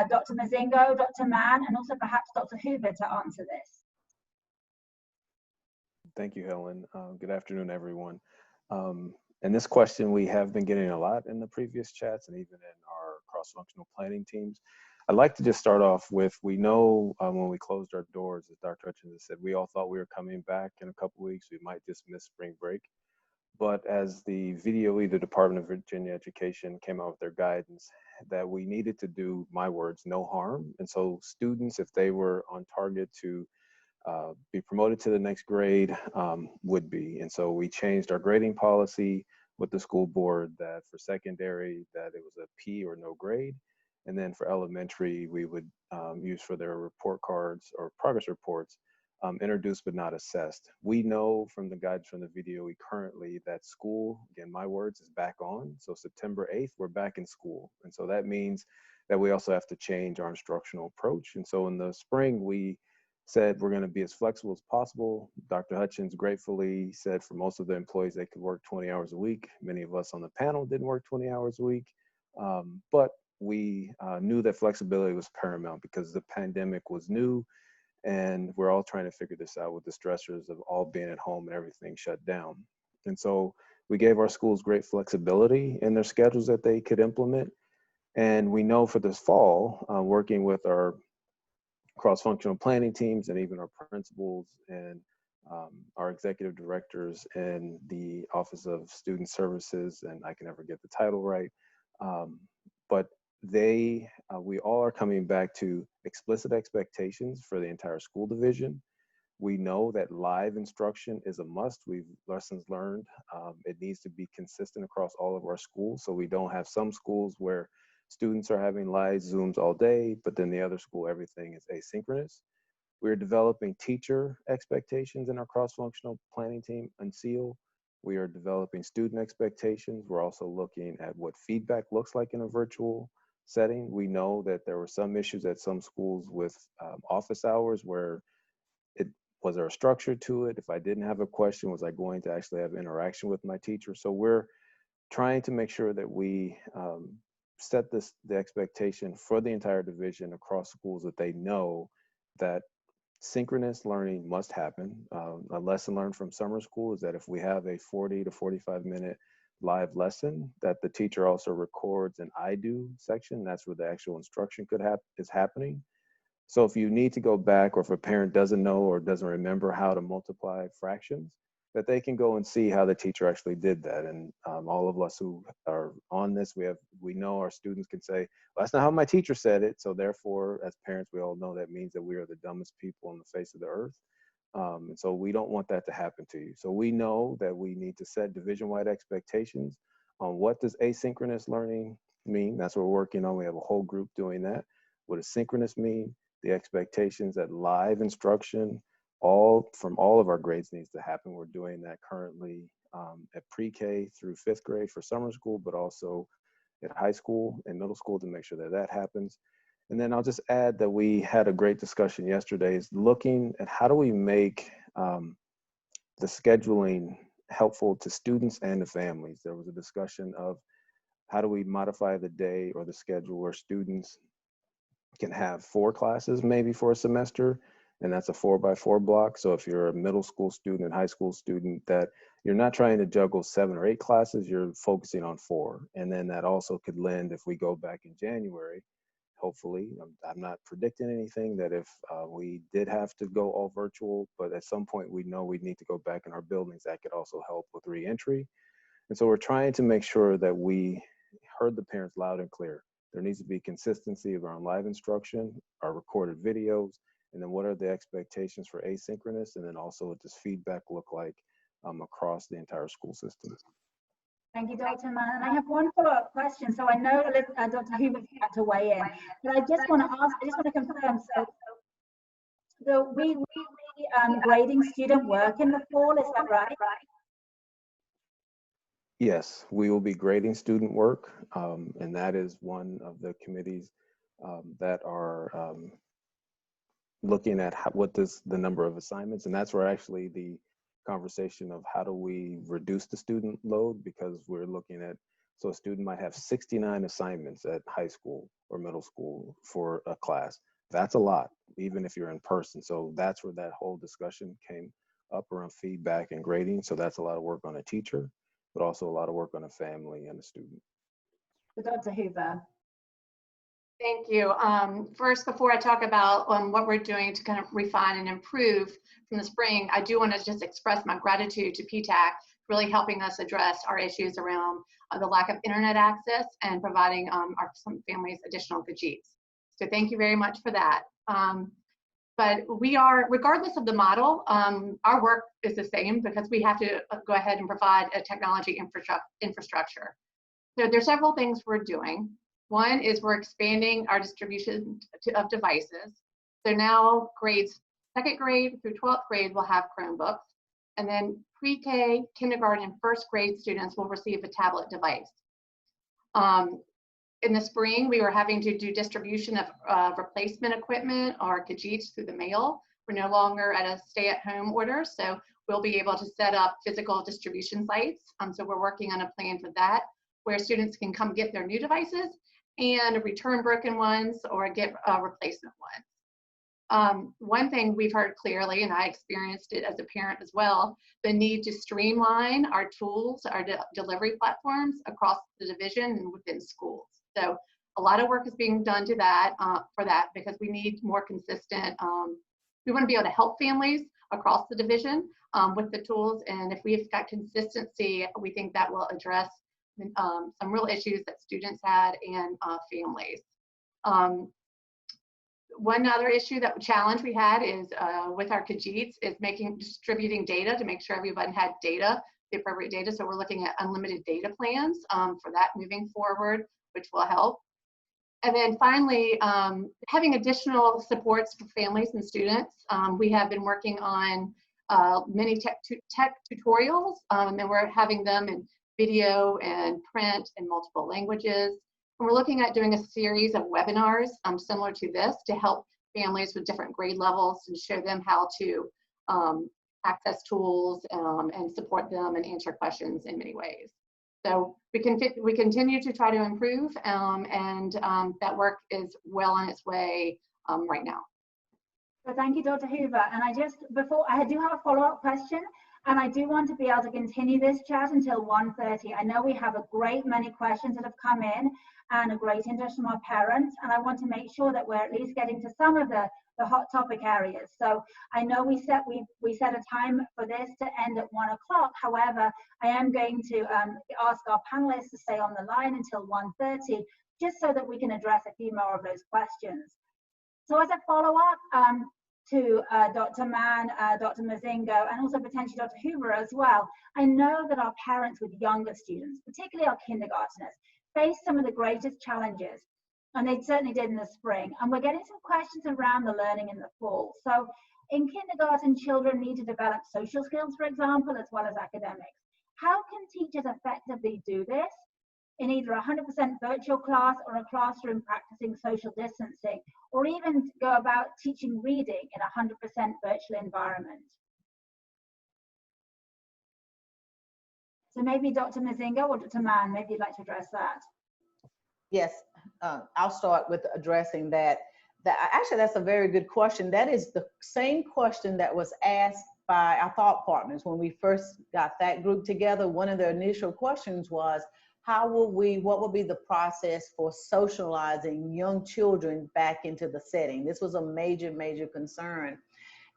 Dr. Mozingo, Dr. Mann, and also perhaps Dr. Hoover to answer this. Thank you, Helen. Good afternoon, everyone. And this question we have been getting a lot in the previous chats and even in our cross-functional planning teams. I'd like to just start off with, we know when we closed our doors, as Dr. Hutchins said, we all thought we were coming back in a couple weeks. We might just miss spring break. But as the VDOE, the Department of Virginia Education, came out with their guidance, that we needed to do, my words, no harm. And so students, if they were on target to be promoted to the next grade, would be. And so we changed our grading policy with the school board that for secondary, that it was a P or no grade. And then for elementary, we would use for their report cards or progress reports, introduced but not assessed. We know from the guidance from the VDOE currently that school, again, my words, is back on. So September 8th, we're back in school. And so that means that we also have to change our instructional approach. And so in the spring, we said we're going to be as flexible as possible. Dr. Hutchins gratefully said for most of the employees, they could work 20 hours a week. Many of us on the panel didn't work 20 hours a week. But we knew that flexibility was paramount because the pandemic was new and we're all trying to figure this out with the stressors of all being at home and everything shut down. And so we gave our schools great flexibility in their schedules that they could implement. And we know for this fall, working with our cross-functional planning teams and even our principals and our executive directors in the Office of Student Services, and I can never get the title right, but we all are coming back to explicit expectations for the entire school division. We know that live instruction is a must. We've lessons learned. It needs to be consistent across all of our schools, so we don't have some schools where students are having live Zooms all day, but then the other school, everything is asynchronous. We're developing teacher expectations in our cross-functional planning team, UNSEAL. We are developing student expectations. We're also looking at what feedback looks like in a virtual setting. We know that there were some issues at some schools with office hours where was there a structure to it? If I didn't have a question, was I going to actually have interaction with my teacher? So we're trying to make sure that we set the expectation for the entire division across schools that they know that synchronous learning must happen. A lesson learned from summer school is that if we have a 40 to 45 minute live lesson, that the teacher also records an I do section. That's where the actual instruction is happening. So if you need to go back, or if a parent doesn't know or doesn't remember how to multiply fractions, that they can go and see how the teacher actually did that. And all of us who are on this, we know our students can say, well, that's not how my teacher said it. So therefore, as parents, we all know that means that we are the dumbest people on the face of the earth. And so we don't want that to happen to you. So we know that we need to set division-wide expectations on what does asynchronous learning mean. That's what we're working on. We have a whole group doing that. What does synchronous mean? The expectations that live instruction from all of our grades needs to happen. We're doing that currently at pre-K through 5th grade for summer school, but also at high school and middle school to make sure that that happens. And then I'll just add that we had a great discussion yesterday, is looking at how do we make the scheduling helpful to students and the families. There was a discussion of how do we modify the day or the schedule where students can have 4 classes maybe for a semester, and that's a 4x4 block. So if you're a middle school student and high school student, that you're not trying to juggle 7 or 8 classes, you're focusing on 4. And then that also could lend, if we go back in January, hopefully, I'm not predicting anything, that if we did have to go all virtual, but at some point we know we need to go back in our buildings, that could also help with reentry. And so we're trying to make sure that we heard the parents loud and clear. There needs to be consistency around live instruction, our recorded videos, and then what are the expectations for asynchronous, and then also what does feedback look like across the entire school system. Thank you, Dr. Mann. And I have one follow-up question. So I know Dr. Huber's had to weigh in, but I just want to confirm. So we grading student work in the fall, is that right? Yes, we will be grading student work, and that is one of the committees that are looking at what does the number of assignments, and that's where actually the conversation of how do we reduce the student load, because we're looking at, so a student might have 69 assignments at high school or middle school for a class. That's a lot, even if you're in person. So that's where that whole discussion came up around feedback and grading. So that's a lot of work on a teacher, but also a lot of work on a family and a student. So Dr. Huber. Thank you. First, before I talk about what we're doing to kind of refine and improve from the spring, I do want to just express my gratitude to PTAC for really helping us address our issues around the lack of internet access and providing some families additional Khajiits. So thank you very much for that. But we are, regardless of the model, our work is the same because we have to go ahead and provide a technology infrastructure. So there's several things we're doing. One is we're expanding our distribution of devices. So now grades 2nd grade through 12th grade will have Chromebooks, and then pre-K, kindergarten, and 1st grade students will receive a tablet device. In the spring, we were having to do distribution of replacement equipment or Khajiits through the mail. We're no longer at a stay-at-home order, so we'll be able to set up physical distribution sites. So we're working on a plan for that, where students can come get their new devices and return broken ones or get replacement ones. One thing we've heard clearly, and I experienced it as a parent as well, the need to streamline our tools, our delivery platforms across the division and within schools. So a lot of work is being done to that, for that, because we need more consistent, we want to be able to help families across the division with the tools, and if we've got consistency, we think that will address some real issues that students had and families. One other issue challenge we had is with our Khajiits is distributing data to make sure everyone had data, the appropriate data. So we're looking at unlimited data plans for that moving forward, which will help. And then finally, having additional supports for families and students. We have been working on many tech tutorials, and we're having them in video and print in multiple languages. And we're looking at doing a series of webinars similar to this to help families with different grade levels and show them how to access tools and support them and answer questions in many ways. So we continue to try to improve, and that work is well on its way right now. So thank you, Dr. Huber. And I do have a follow-up question, and I do want to be able to continue this chat until 1:30. I know we have a great many questions that have come in and a great interest from our parents, and I want to make sure that we're at least getting to some of the hot topic areas. So I know we set a time for this to end at 1 o'clock. However, I am going to ask our panelists to stay on the line until 1:30, just so that we can address a few more of those questions. So as a follow-up to Dr. Mann, Dr. Mozingo, and also potentially Dr. Huber as well, I know that our parents with younger students, particularly our kindergarteners, face some of the greatest challenges, and they certainly did in the spring. And we're getting some questions around the learning in the fall. So in kindergarten, children need to develop social skills, for example, as well as academics. How can teachers effectively do this in either a 100% virtual class or a classroom practicing social distancing, or even go about teaching reading in a 100% virtual environment? So maybe Dr. Mozingo or Dr. Mann, maybe you'd like to address that. Yes, I'll start with addressing that. Actually, that's a very good question. That is the same question that was asked by our thought partners when we first got that group together. One of their initial questions was, what will be the process for socializing young children back into the setting? This was a major, major concern.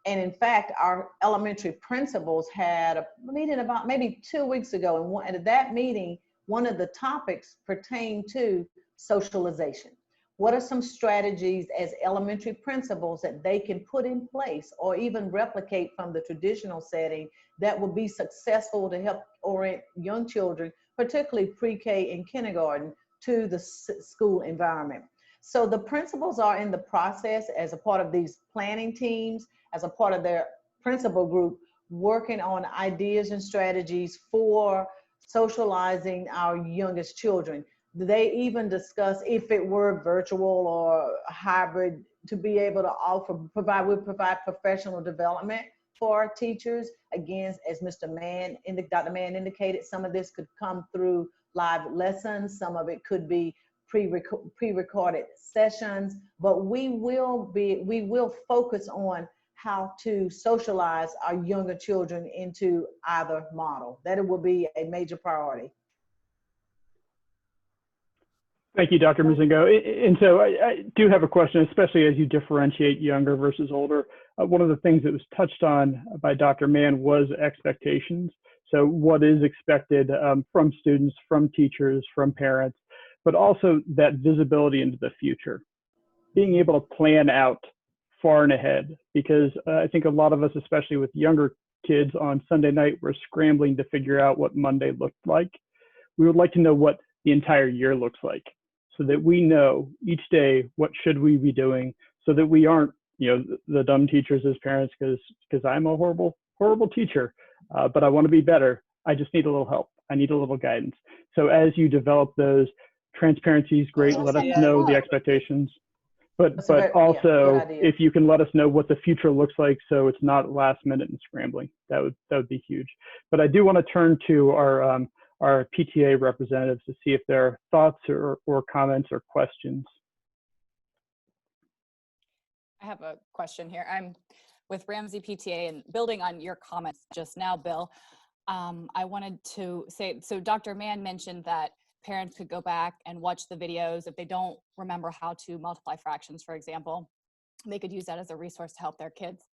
And in fact, our elementary principals had a meeting about maybe 2 weeks ago. And at that meeting, one of the topics pertained to socialization. What are some strategies as elementary principals that they can put in place or even replicate from the traditional setting that will be successful to help orient young children, particularly pre-K and kindergarten, to the school environment? So the principals are in the process as a part of these planning teams, as a part of their principal group, working on ideas and strategies for socializing our youngest children. They even discuss if it were virtual or hybrid to be able to provide professional development for our teachers. Again, as Dr. Mann indicated, some of this could come through live lessons. Some of it could be pre-recorded sessions, but we will focus on how to socialize our younger children into either model. That it will be a major priority. Thank you, Dr. Mozingo. And so I do have a question, especially as you differentiate younger versus older. One of the things that was touched on by Dr. Mann was expectations. So what is expected from students, from teachers, from parents, but also that visibility into the future. Being able to plan out far and ahead, because I think a lot of us, especially with younger kids on Sunday night, we're scrambling to figure out what Monday looked like. We would like to know what the entire year looks like, so that we know each day what should we be doing, so that we aren't, the dumb teachers as parents, because I'm a horrible teacher, but I want to be better. I just need a little help. I need a little guidance. So as you develop those, transparency is great. Let us know the expectations, but also if you can let us know what the future looks like, so it's not last minute and scrambling, that would be huge. But I do want to turn to our PTA representatives to see if there are thoughts or comments or questions. I have a question here. I'm with Ramsey PTA, and building on your comments just now, Bill, I wanted to say, so Dr. Mann mentioned that parents could go back and watch the videos if they don't remember how to multiply fractions, for example. They could use that as a resource to help their kids,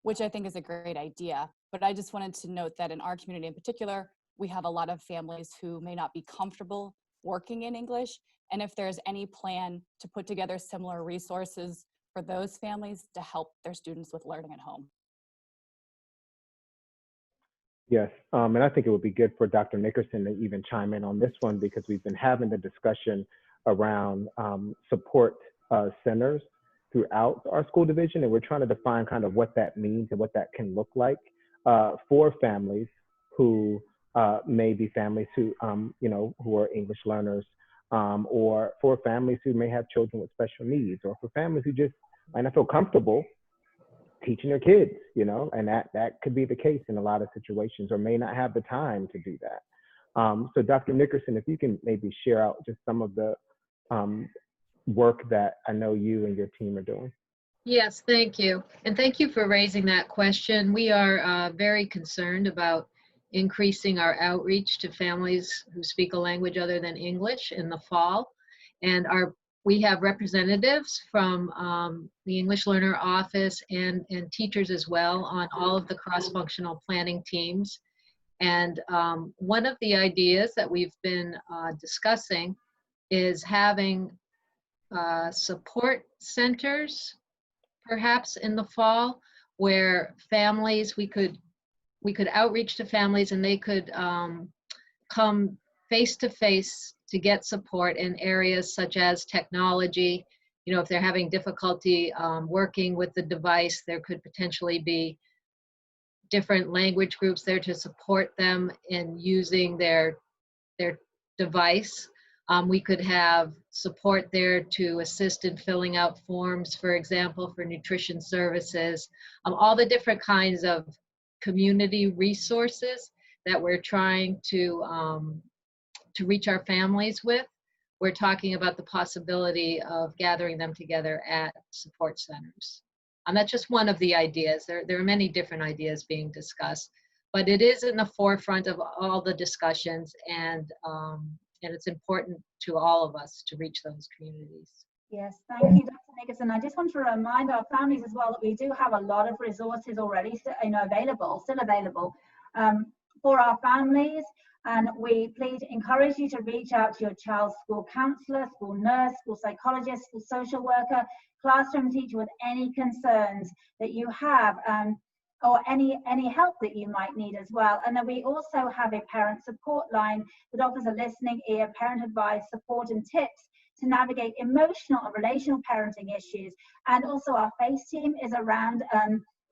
which I think is a great idea. But I just wanted to note that in our community in particular, we have a lot of families who may not be comfortable working in English. And if there's any plan to put together similar resources for those families to help their students with learning at home. Yes, and I think it would be good for Dr. Nickerson to even chime in on this one, because we've been having the discussion around support centers throughout our school division, and we're trying to define kind of what that means and what that can look like for families who may be families who, who are English learners, or for families who may have children with special needs, or for families who just might not feel comfortable teaching their kids, and that could be the case in a lot of situations, or may not have the time to do that. So Dr. Nickerson, if you can maybe share out just some of the work that I know you and your team are doing. Yes, thank you. And thank you for raising that question. We are very concerned about increasing our outreach to families who speak a language other than English in the fall. And we have representatives from the English Learner Office and teachers as well on all of the cross-functional planning teams. And one of the ideas that we've been discussing is having support centers, perhaps in the fall, where families, we could outreach to families and they could come face-to-face to get support in areas such as technology. If they're having difficulty working with the device, there could potentially be different language groups there to support them in using their device. We could have support there to assist in filling out forms, for example, for nutrition services, all the different kinds of community resources that we're trying to reach our families with. we're talking about the possibility of gathering them together at support centers. That's just one of the ideas. There are many different ideas being discussed, but it is in the forefront of all the discussions, and it's important to all of us to reach those communities. Yes, thank you, Dr. Nickerson. I just want to remind our families as well that we do have a lot of resources already, still available for our families. And we please encourage you to reach out to your child's school counselor, school nurse, school psychologist, school social worker, classroom teacher with any concerns that you have, or any help that you might need as well. And then we also have a parent support line that offers a listening ear, parent advice, support and tips to navigate emotional and relational parenting issues. And also our FACE team is around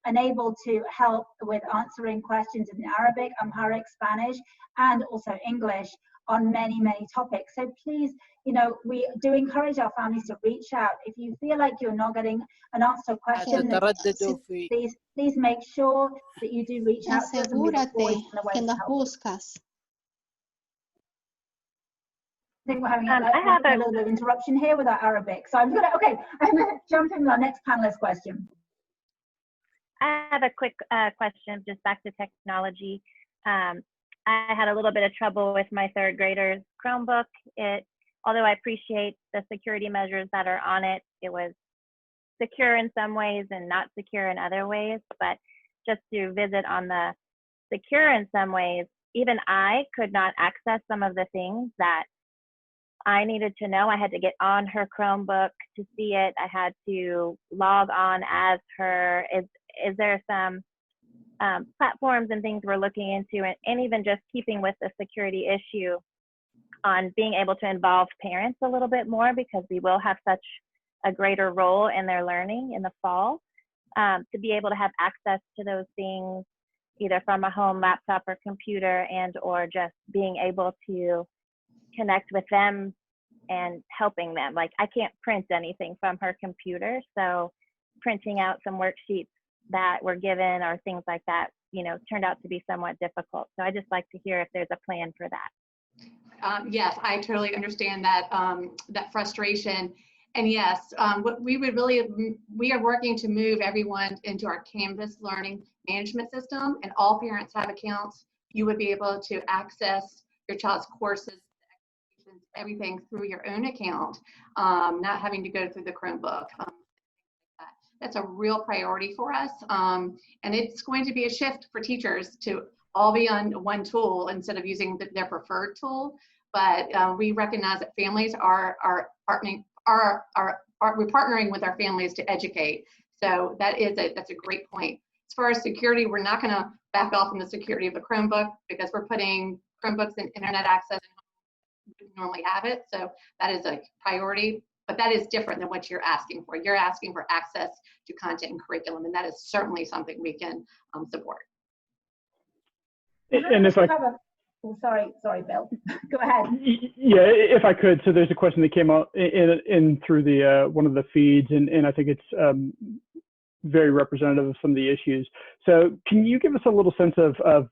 and able to help with answering questions in Arabic, Amharic, Spanish, and also English on many, many topics. So please, we do encourage our families to reach out. If you feel like you're not getting an answer to a question, please make sure that you do reach out to us, and we look forward to find a way to help. I think we're having a little bit of interruption here with our Arabic. So I'm gonna jump into our next panelist question. I have a quick question, just back to technology. I had a little bit of trouble with my third grader's Chromebook. Although I appreciate the security measures that are on it, it was secure in some ways and not secure in other ways. But just to visit on the secure in some ways, even I could not access some of the things that I needed to know. I had to get on her Chromebook to see it. I had to log on as her. Is there some platforms and things we're looking into, and even just keeping with the security issue on being able to involve parents a little bit more, because we will have such a greater role in their learning in the fall, to be able to have access to those things either from a home laptop or computer, and or just being able to connect with them and helping them. Like, I can't print anything from her computer, so printing out some worksheets that were given or things like that, turned out to be somewhat difficult. So I just like to hear if there's a plan for that. Yes, I totally understand that that frustration. And yes, what we are working to move everyone into our Canvas learning management system, and all parents have accounts. You would be able to access your child's courses, everything through your own account, not having to go through the Chromebook. That's a real priority for us. And it's going to be a shift for teachers to all be on one tool instead of using their preferred tool. But we recognize that families are we're partnering with our families to educate. So that's a great point. As far as security, we're not going to back off on the security of the Chromebook, because we're putting Chromebooks and internet access we normally have it. So that is a priority, but that is different than what you're asking for. You're asking for access to content and curriculum, and that is certainly something we can support. And if I sorry, Bill. Go ahead. Yeah, if I could. So there's a question that came out in through the one of the feeds, and I think it's very representative of some of the issues. So can you give us a little sense of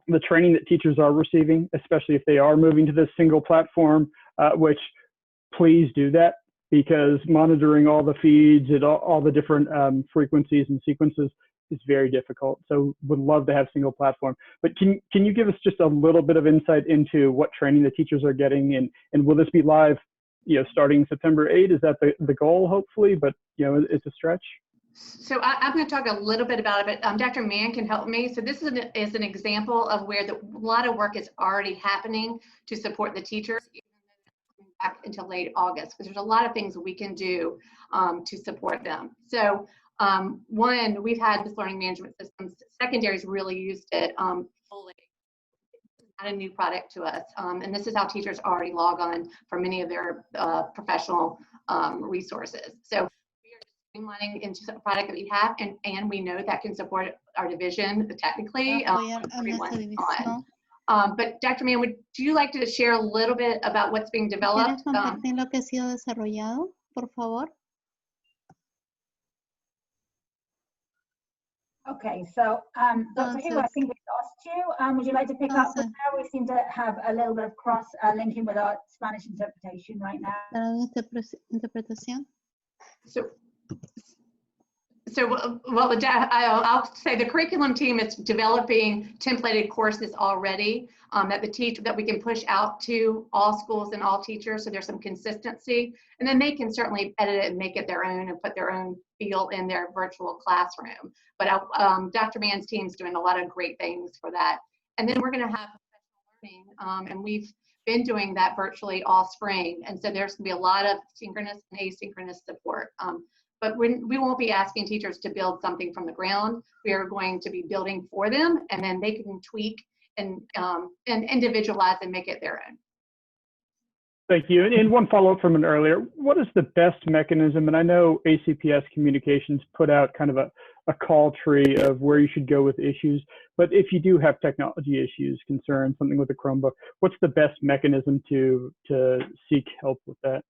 the training that teachers are receiving, especially if they are moving to this single platform, which please do that, because monitoring all the feeds and all the different frequencies and sequences is very difficult. So would love to have single platform. But can you give us just a little bit of insight into what training the teachers are getting, and will this be live, starting September 8? Is that the goal, hopefully? But it's a stretch. So I'm going to talk a little bit about it. Dr. Mann can help me. So this is an example of where a lot of work is already happening to support the teachers, even back until late August, because there's a lot of things we can do to support them. So one, we've had this learning management system. Secondaries really used it fully. It's not a new product to us. And this is how teachers already log on for many of their professional resources. So streamlining into a product that we have, and we know that can support our division technically. Everyone on. But Dr. Mann, would you like to share a little bit about what's being developed? Lo que ha sido desarrollado, por favor. Okay, so Dr. Hu, I think we lost you. Would you like to pick up with her? We seem to have a little bit of cross linking with our Spanish interpretation right now. Interpretación. I'll say the curriculum team is developing templated courses already that we can push out to all schools and all teachers, so there's some consistency, and then they can certainly edit it and make it their own and put their own feel in their virtual classroom. But Dr. Mann's team's doing a lot of great things for that. And then we're going to have professional learning, and we've been doing that virtually all spring, and so there's going to be a lot of synchronous and asynchronous support. But we won't be asking teachers to build something from the ground. We are going to be building for them, and then they can tweak and individualize and make it their own. Thank you. And one follow-up from an earlier, what is the best mechanism? And I know ACPS Communications put out kind of a call tree of where you should go with issues, but if you do have technology issues, concerns, something with a Chromebook, what's the best mechanism to seek help with that?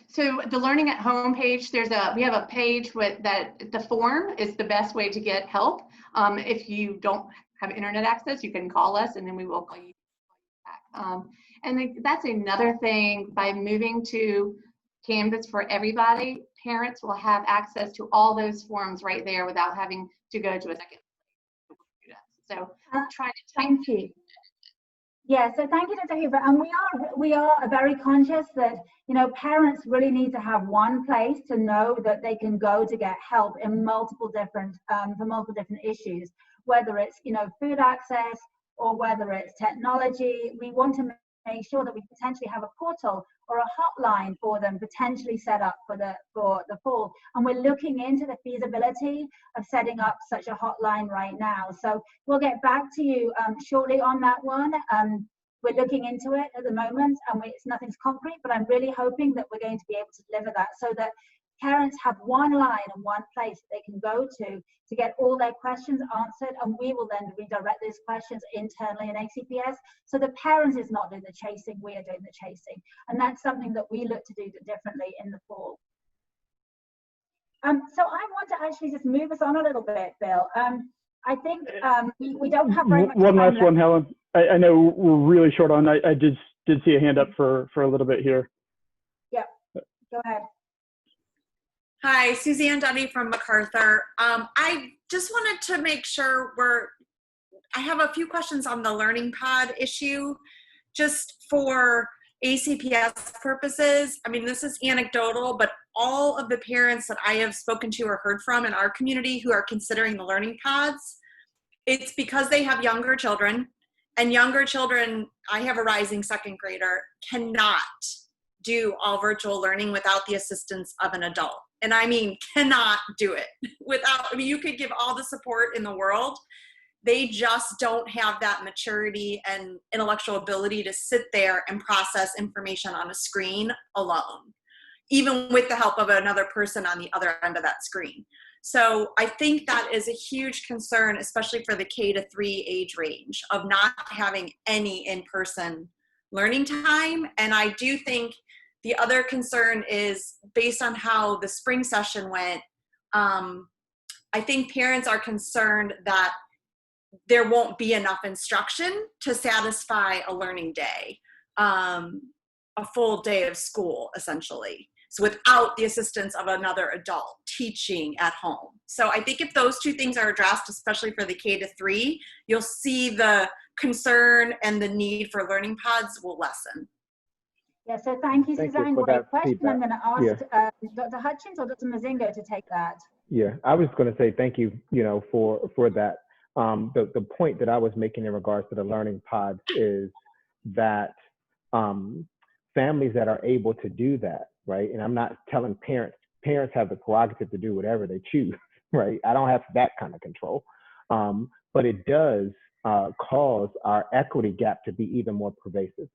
So the Learning at Home page, we have a page with that. The form is the best way to get help. If you don't have internet access, you can call us, and then we will call you back. And that's another thing. By moving to Canvas for everybody, parents will have access to all those forms right there without having to go to a second. So try to thank you. Yeah, so thank you, Dr. Huber. And we are very conscious that, you know, parents really need to have one place to know that they can go to get help in multiple different for multiple different issues, whether it's, you know, food access or whether it's technology. We want to make sure that we potentially have a portal or a hotline for them potentially set up for the fall. And we're looking into the feasibility of setting up such a hotline right now. So we'll get back to you shortly on that one. We're looking into it at the moment, and nothing's concrete, but I'm really hoping that we're going to be able to deliver that so that parents have one line and one place they can go to get all their questions answered, and we will then redirect those questions internally in ACPS. So the parent is not doing the chasing, we are doing the chasing. And that's something that we look to do differently in the fall. So I want to actually just move us on a little bit, Bill. I think we don't have very much time. One last one, Helen. I know we're really short on. I did see a hand up for a little bit here. Yeah, go ahead. Hi, Suzanne Dunny from MacArthur. I just wanted to make sure I have a few questions on the Learning Pod issue, just for ACPS purposes. I mean, this is anecdotal, but all of the parents that I have spoken to or heard from in our community who are considering the Learning Pods, it's because they have younger children, and younger children, I have a rising second grader, cannot do all virtual learning without the assistance of an adult. And I mean, cannot do it without, I mean, you could give all the support in the world. They just don't have that maturity and intellectual ability to sit there and process information on a screen alone, even with the help of another person on the other end of that screen. So I think that is a huge concern, especially for the K-3 age range, of not having any in-person learning time. And I do think the other concern is, based on how the spring session went, I think parents are concerned that there won't be enough instruction to satisfy a learning day, a full day of school, essentially. So without the assistance of another adult teaching at home. So I think if those two things are addressed, especially for the K-3, you'll see the concern and the need for Learning Pods will lessen. Yeah, so thank you, Suzanne. Great question. Feedback. I'm going to ask Dr. Hutchings or Dr. Mozingo to take that. Yeah, I was going to say thank you, for that. The point that I was making in regards to the Learning Pods is that families that are able to do that, right? And I'm not telling parents have the prerogative to do whatever they choose, right? I don't have that kind of control. But it does cause our equity gap to be even more pervasive.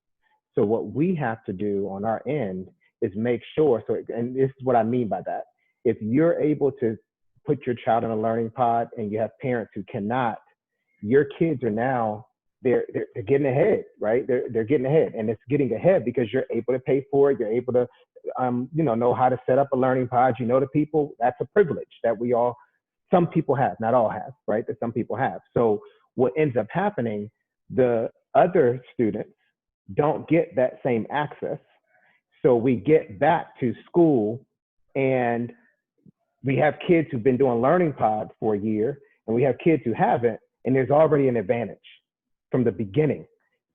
So what we have to do on our end is make sure, and this is what I mean by that. If you're able to put your child in a Learning Pod and you have parents who cannot, your kids are now, they're getting ahead, right? They're getting ahead, and it's getting ahead because you're able to pay for it. You're able to, know how to set up a Learning Pod. You know the people. That's a privilege that we all some people have, not all have, right? That some people have. So what ends up happening, the other students don't get that same access. So we get back to school and we have kids who've been doing learning pods for a year, and we have kids who haven't, and there's already an advantage from the beginning.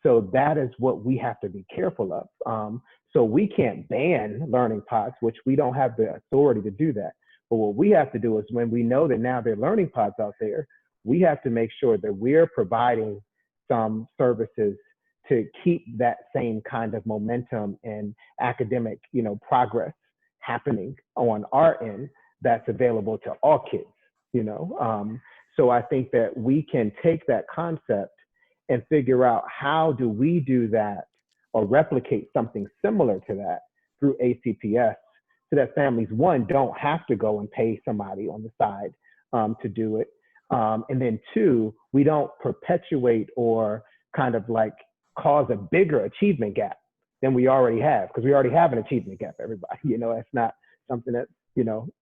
So that is what we have to be careful of. So we can't ban learning pods, which we don't have the authority to do that. But what we have to do is, when we know that now there are learning pods out there, we have to make sure that we're providing some services to keep that same kind of momentum and academic, progress happening on our end that's available to all kids, So I think that we can take that concept and figure out how do we do that or replicate something similar to that through ACPS, so that families, one, don't have to go and pay somebody on the side to do it. And then two, we don't perpetuate or kind of like cause a bigger achievement gap than we already have, because we already have an achievement gap, everybody. It's not something that,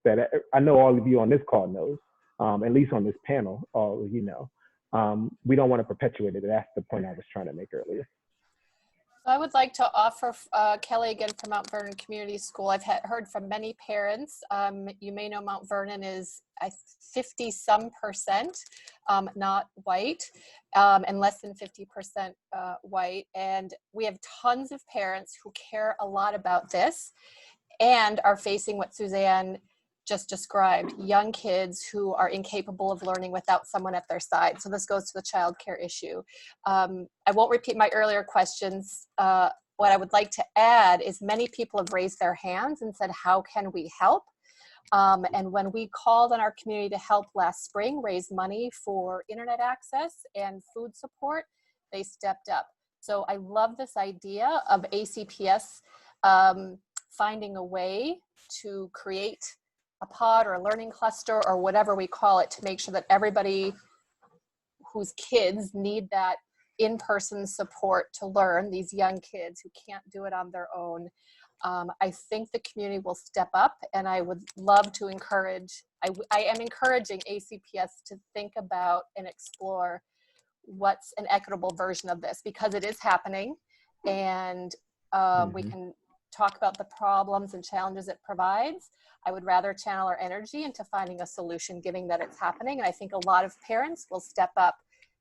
that I know all of you on this call knows, at least on this panel, we don't want to perpetuate it. That's the point I was trying to make earlier. I would like to offer, Kelly again from Mount Vernon Community School. I've heard from many parents. You may know Mount Vernon is 50-some% not white, and less than 50% white. And we have tons of parents who care a lot about this and are facing what Suzanne just described, young kids who are incapable of learning without someone at their side. So this goes to the child care issue. I won't repeat my earlier questions. What I would like to add is many people have raised their hands and said, how can we help? And when we called on our community to help last spring, raise money for internet access and food support, they stepped up. So I love this idea of ACPS finding a way to create a pod or a learning cluster or whatever we call it to make sure that everybody whose kids need that in-person support to learn, these young kids who can't do it on their own, I think the community will step up, and I would love to encourage, I am encouraging ACPS to think about and explore what's an equitable version of this, because it is happening, and we can talk about the problems and challenges it provides. I would rather channel our energy into finding a solution, given that it's happening. And I think a lot of parents will step up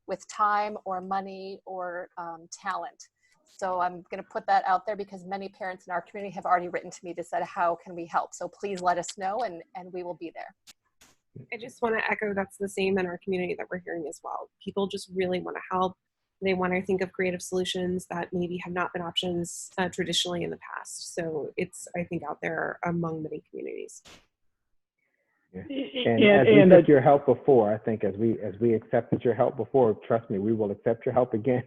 with time or money or talent. So I'm going to put that out there, because many parents in our community have already written to me to say, how can we help? So please let us know, and we will be there. I just want to echo that's the same in our community that we're hearing as well. People just really want to help. They want to think of creative solutions that maybe have not been options traditionally in the past. So it's, I think, out there among many communities. Yeah. And as we accepted your help before, I think as we accepted your help before, trust me, we will accept your help again.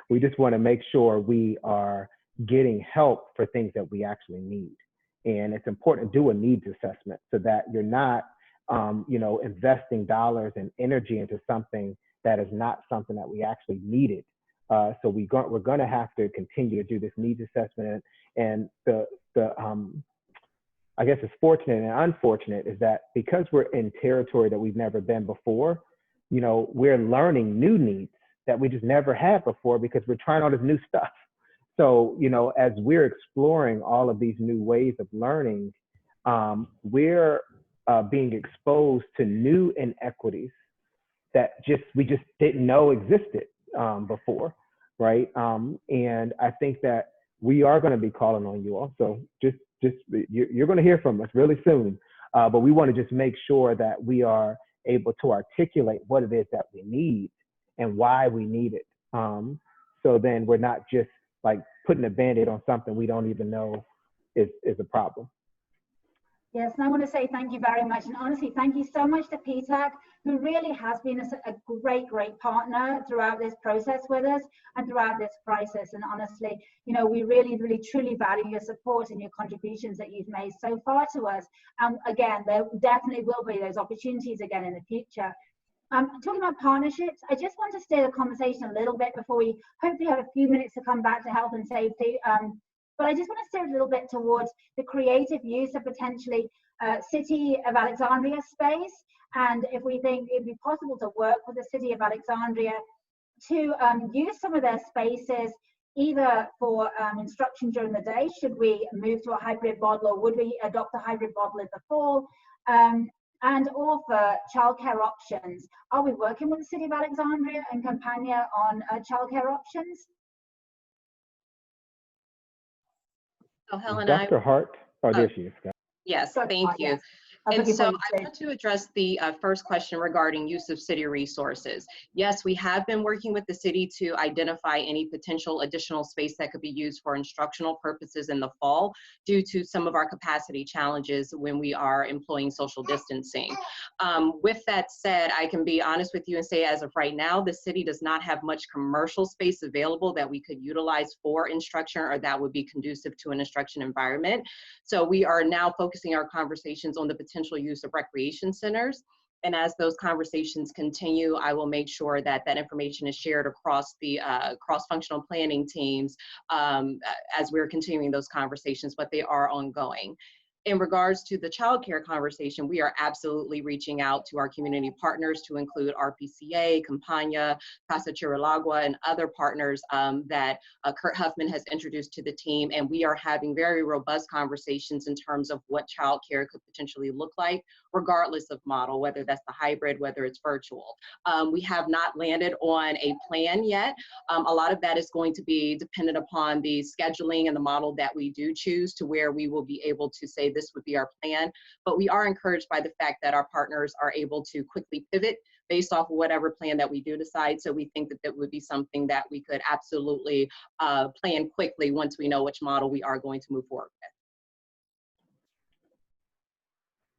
We just want to make sure we are getting help for things that we actually need. And it's important to do a needs assessment so that you're not, investing dollars and energy into something that is not something that we actually needed. So we're going to have to continue to do this needs assessment. And the I guess it's fortunate and unfortunate is that because we're in territory that we've never been before, we're learning new needs that we just never had before because we're trying all this new stuff. So, as we're exploring all of these new ways of learning, we're being exposed to new inequities that we just didn't know existed before, right? And I think that we are going to be calling on you all. So you're going to hear from us really soon, but we want to just make sure that we are able to articulate what it is that we need and why we need it. So then we're not just like putting a Band-Aid on something we don't even know is a problem. Yes, and I want to say thank you very much. And honestly, thank you so much to PTAC, who really has been a great, great partner throughout this process with us and throughout this crisis. And honestly, we really, really, truly value your support and your contributions that you've made so far to us. And again, there definitely will be those opportunities again in the future. Talking about partnerships, I just want to steer the conversation a little bit before we hopefully have a few minutes to come back to health and safety. But I just want to steer a little bit towards the creative use of potentially City of Alexandria space, and if we think it'd be possible to work with the City of Alexandria to use some of their spaces either for instruction during the day, should we move to a hybrid model, or would we adopt a hybrid model in the fall, and or for childcare options. Are we working with the City of Alexandria and Campania on childcare options? Oh, Helen, Dr. Hart, oh, there she is. Yes, thank you. Yes. And so I want to address the first question regarding use of city resources. Yes, we have been working with the city to identify any potential additional space that could be used for instructional purposes in the fall due to some of our capacity challenges when we are employing social distancing. With that said, I can be honest with you and say as of right now, the city does not have much commercial space available that we could utilize for instruction or that would be conducive to an instruction environment. So we are now focusing our conversations on the potential use of recreation centers. And as those conversations continue, I will make sure that that information is shared across the cross-functional planning teams as we're continuing those conversations, but they are ongoing. In regards to the childcare conversation, we are absolutely reaching out to our community partners to include RPCA, Campania, Casa Chiralagua, and other partners that Kurt Huffman has introduced to the team. And we are having very robust conversations in terms of what childcare could potentially look like, regardless of model, whether that's the hybrid, whether it's virtual. We have not landed on a plan yet. A lot of that is going to be dependent upon the scheduling and the model that we do choose, to where we will be able to say this would be our plan. But we are encouraged by the fact that our partners are able to quickly pivot based off of whatever plan that we do decide. So we think that that would be something that we could absolutely plan quickly once we know which model we are going to move forward with.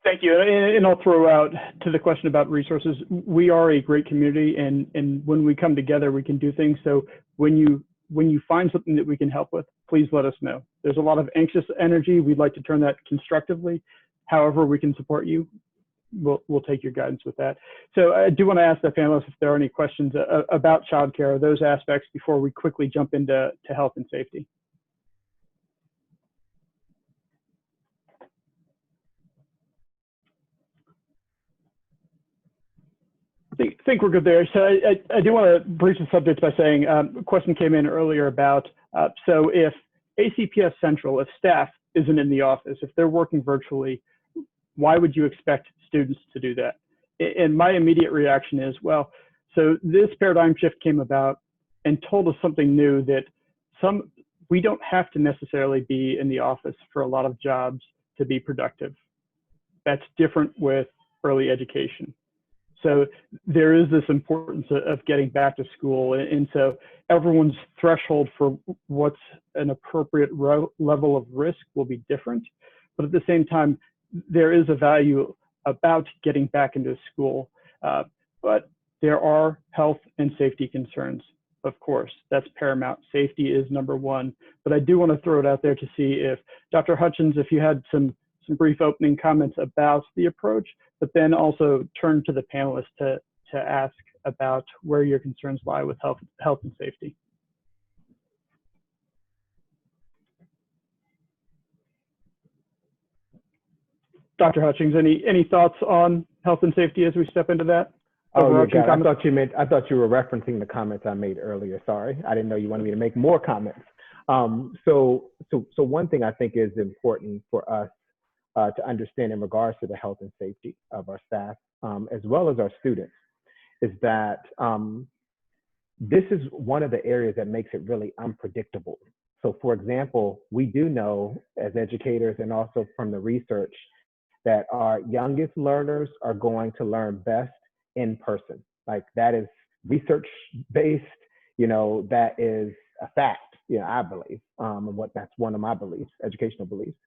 Thank you. And I'll throw out to the question about resources. We are a great community, and when we come together, we can do things. So when you find something that we can help with, please let us know. There's a lot of anxious energy. We'd like to turn that constructively. However we can support you, we'll take your guidance with that. So I do want to ask the panelists if there are any questions about childcare or those aspects before we quickly jump into health and safety. I think we're good there. So I do want to breach the subject by saying a question came in earlier about, so if ACPS Central, if staff isn't in the office, if they're working virtually, why would you expect students to do that? And my immediate reaction is, well, so this paradigm shift came about and told us something new, that we don't have to necessarily be in the office for a lot of jobs to be productive. That's different with early education. So there is this importance of getting back to school. And so everyone's threshold for what's an appropriate level of risk will be different. But at the same time, there is a value about getting back into school. But there are health and safety concerns, of course. That's paramount. Safety is number one. But I do want to throw it out there to see if, Dr. Hutchins, if you had some brief opening comments about the approach, but then also turn to the panelists to ask about where your concerns lie with health and safety. Dr. Hutchings, any thoughts on health and safety as we step into that? Oh, yeah, I thought you were referencing the comments I made earlier. Sorry, I didn't know you wanted me to make more comments. So one thing I think is important for us to understand in regards to the health and safety of our staff, as well as our students, is that this is one of the areas that makes it really unpredictable. So for example, we do know as educators and also from the research that our youngest learners are going to learn best in person. Like, that is research based, that is a fact, I believe, and that's one of my beliefs, educational beliefs.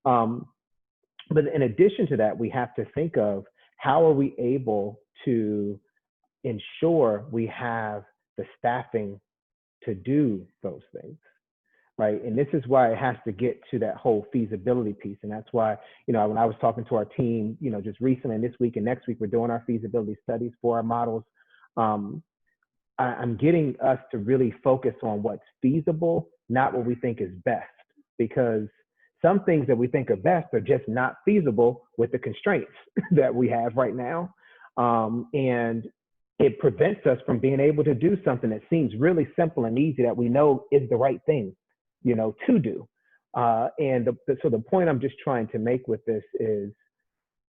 But in addition to that, we have to think of how are we able to ensure we have the staffing to do those things, right? And this is why it has to get to that whole feasibility piece. And that's why, when I was talking to our team, just recently, and this week and next week, we're doing our feasibility studies for our models. I'm getting us to really focus on what's feasible, not what we think is best, because some things that we think are best are just not feasible with the constraints that we have right now. And it prevents us from being able to do something that seems really simple and easy that we know is the right thing, you know, to do. And so the point I'm just trying to make with this is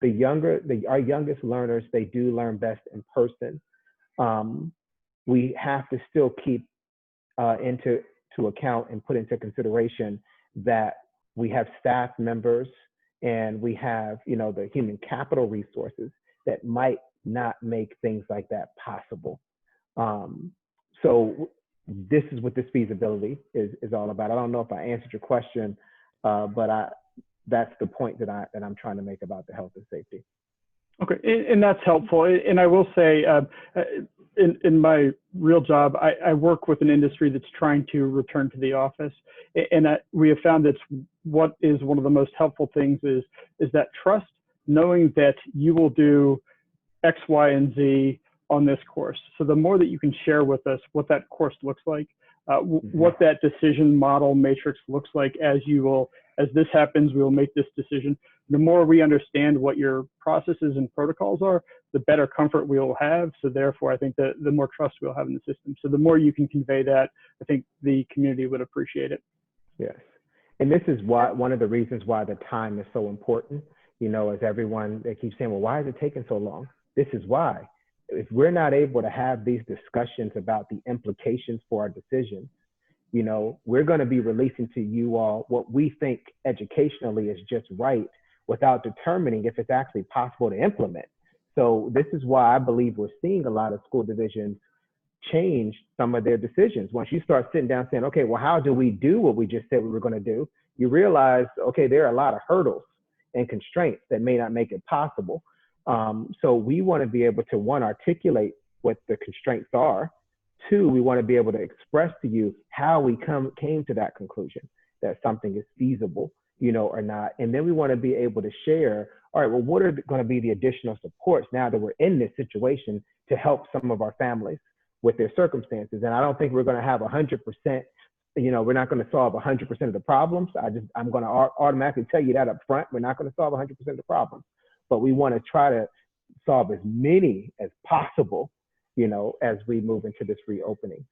our youngest learners, they do learn best in person. We have to still keep into account and put into consideration that we have staff members and we have, you know, the human capital resources that might not make things like that possible. So this is what this feasibility is all about. I don't know if I answered your question, but that's the point that I'm trying to make about the health and safety. Okay, and that's helpful. And I will say, in my real job, I work with an industry that's trying to return to the office, and we have found that what is one of the most helpful things is that trust, knowing that you will do X, Y, and Z on this course. So the more that you can share with us what that course looks like, what that decision model matrix looks like as this happens, we will make this decision. The more we understand what your processes and protocols are, the better comfort we will have. So therefore, I think the more trust we'll have in the system. So the more you can convey that, I think the community would appreciate it. Yes. And this is why, one of the reasons why the time is so important, you know, as everyone, they keep saying, well, why is it taking so long? This is why. If we're not able to have these discussions about the implications for our decisions, you know, we're going to be releasing to you all what we think educationally is just right without determining if it's actually possible to implement. So this is why I believe we're seeing a lot of school divisions change some of their decisions. Once you start sitting down saying, okay, well, how do we do what we just said we were going to do? You realize, okay, there are a lot of hurdles and constraints that may not make it possible. So we want to be able to, one, articulate what the constraints are. Two, we want to be able to express to you how we came to that conclusion, that something is feasible, you know, or not. And then we want to be able to share, all right, well, what are going to be the additional supports now that we're in this situation to help some of our families with their circumstances? And I don't think we're going to have 100%, you know, we're not going to solve 100% of the problems. I'm going to automatically tell you that up front. We're not going to solve 100% of the problems, but we want to try to solve as many as possible, you know, as we move into this reopening.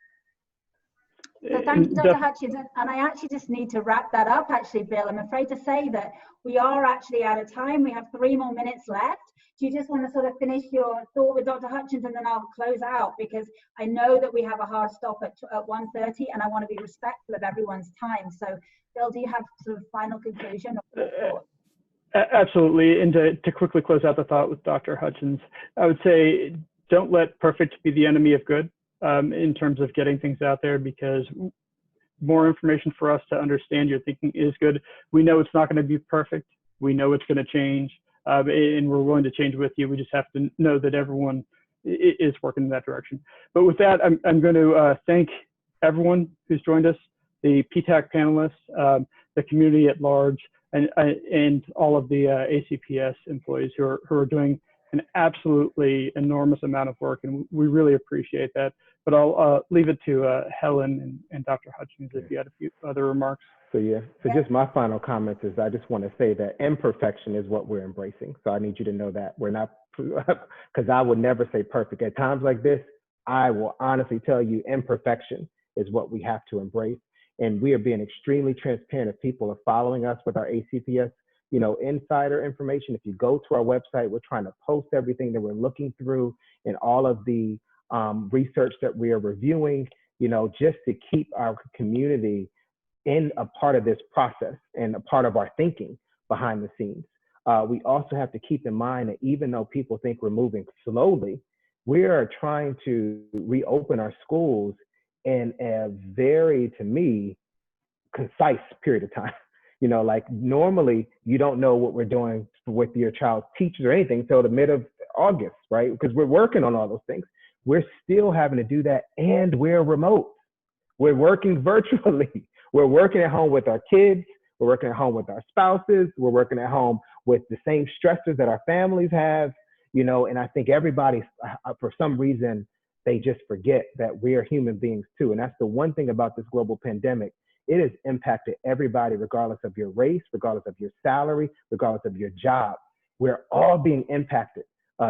So thank you, Dr. Hutchins. And I actually just need to wrap that up, actually, Bill. I'm afraid to say that we are actually out of time. We have 3 more minutes left. Do you just want to sort of finish your thought with Dr. Hutchins and then I'll close out? Because I know that we have a hard stop at 1:30 and I want to be respectful of everyone's time. So Bill, do you have sort of final conclusion or thoughts? Absolutely. And to quickly close out the thought with Dr. Hutchins, I would say don't let perfect be the enemy of good in terms of getting things out there, because more information for us to understand your thinking is good. We know it's not going to be perfect. We know it's going to change, and we're willing to change with you. We just have to know that everyone is working in that direction. But with that, I'm going to thank everyone who's joined us, the PTAC panelists, the community at large, and all of the ACPS employees who are doing an absolutely enormous amount of work, and we really appreciate that. But I'll leave it to Helen and Dr. Hutchins if you had a few other remarks. So just my final comments is I just want to say that imperfection is what we're embracing. So I need you to know that we're not, because I would never say perfect. At times like this, I will honestly tell you imperfection is what we have to embrace. And we are being extremely transparent. If people are following us with our ACPS, you know, insider information, if you go to our website, we're trying to post everything that we're looking through and all of the research that we are reviewing, you know, just to keep our community in a part of this process and a part of our thinking behind the scenes. We also have to keep in mind that even though people think we're moving slowly, we are trying to reopen our schools in a very, to me, concise period of time. You know, like normally you don't know what we're doing with your child's teachers or anything until the mid of August, right? Because we're working on all those things. We're still having to do that, and we're remote. We're working virtually. We're working at home with our kids. We're working at home with our spouses. We're working at home with the same stressors that our families have, you know, and I think everybody, for some reason, they just forget that we are human beings too. And that's the one thing about this global pandemic. it has impacted everybody, regardless of your race, regardless of your salary, regardless of your job. We're all being impacted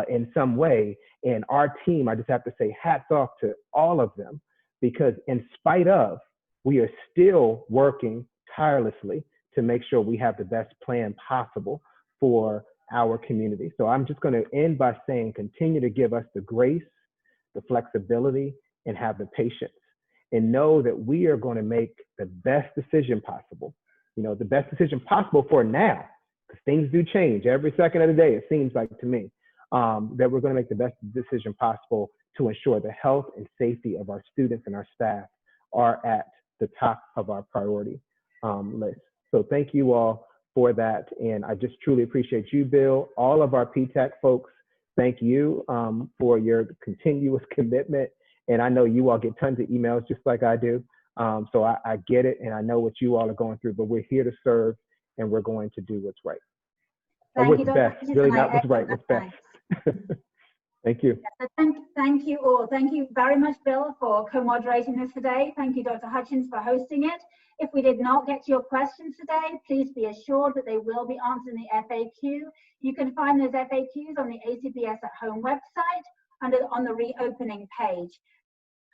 in some way. And our team, I just have to say hats off to all of them, because in spite of, we are still working tirelessly to make sure we have the best plan possible for our community. So I'm just going to end by saying, continue to give us the grace, the flexibility, and have the patience, and know that we are going to make the best decision possible. You know, the best decision possible for now, because things do change every second of the day, it seems like to me, that we're going to make the best decision possible to ensure the health and safety of our students and our staff are at the top of our priority list. So thank you all for that. And I just truly appreciate you, Bill, all of our PTAC folks. Thank you for your continuous commitment. And I know you all get tons of emails just like I do. So I get it, and I know what you all are going through, but we're here to serve, and we're going to do what's right. Or what's best, really not what's right, what's best. Thank you. Thank you all. Thank you very much, Bill, for co-moderating this today. Thank you, Dr. Hutchings, for hosting it. If we did not get to your questions today, please be assured that they will be answered in the FAQ. You can find those FAQs on the ACPS at Home website and on the reopening page.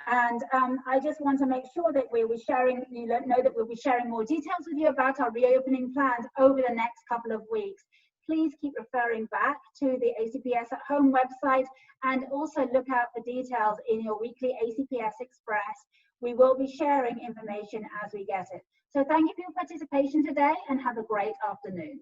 And I just want to make sure that we'll be sharing, you know that we'll be sharing more details with you about our reopening plans over the next couple of weeks. Please keep referring back to the ACPS at Home website, and also look out for details in your weekly ACPS Express. We will be sharing information as we get it. So thank you for your participation today, and have a great afternoon.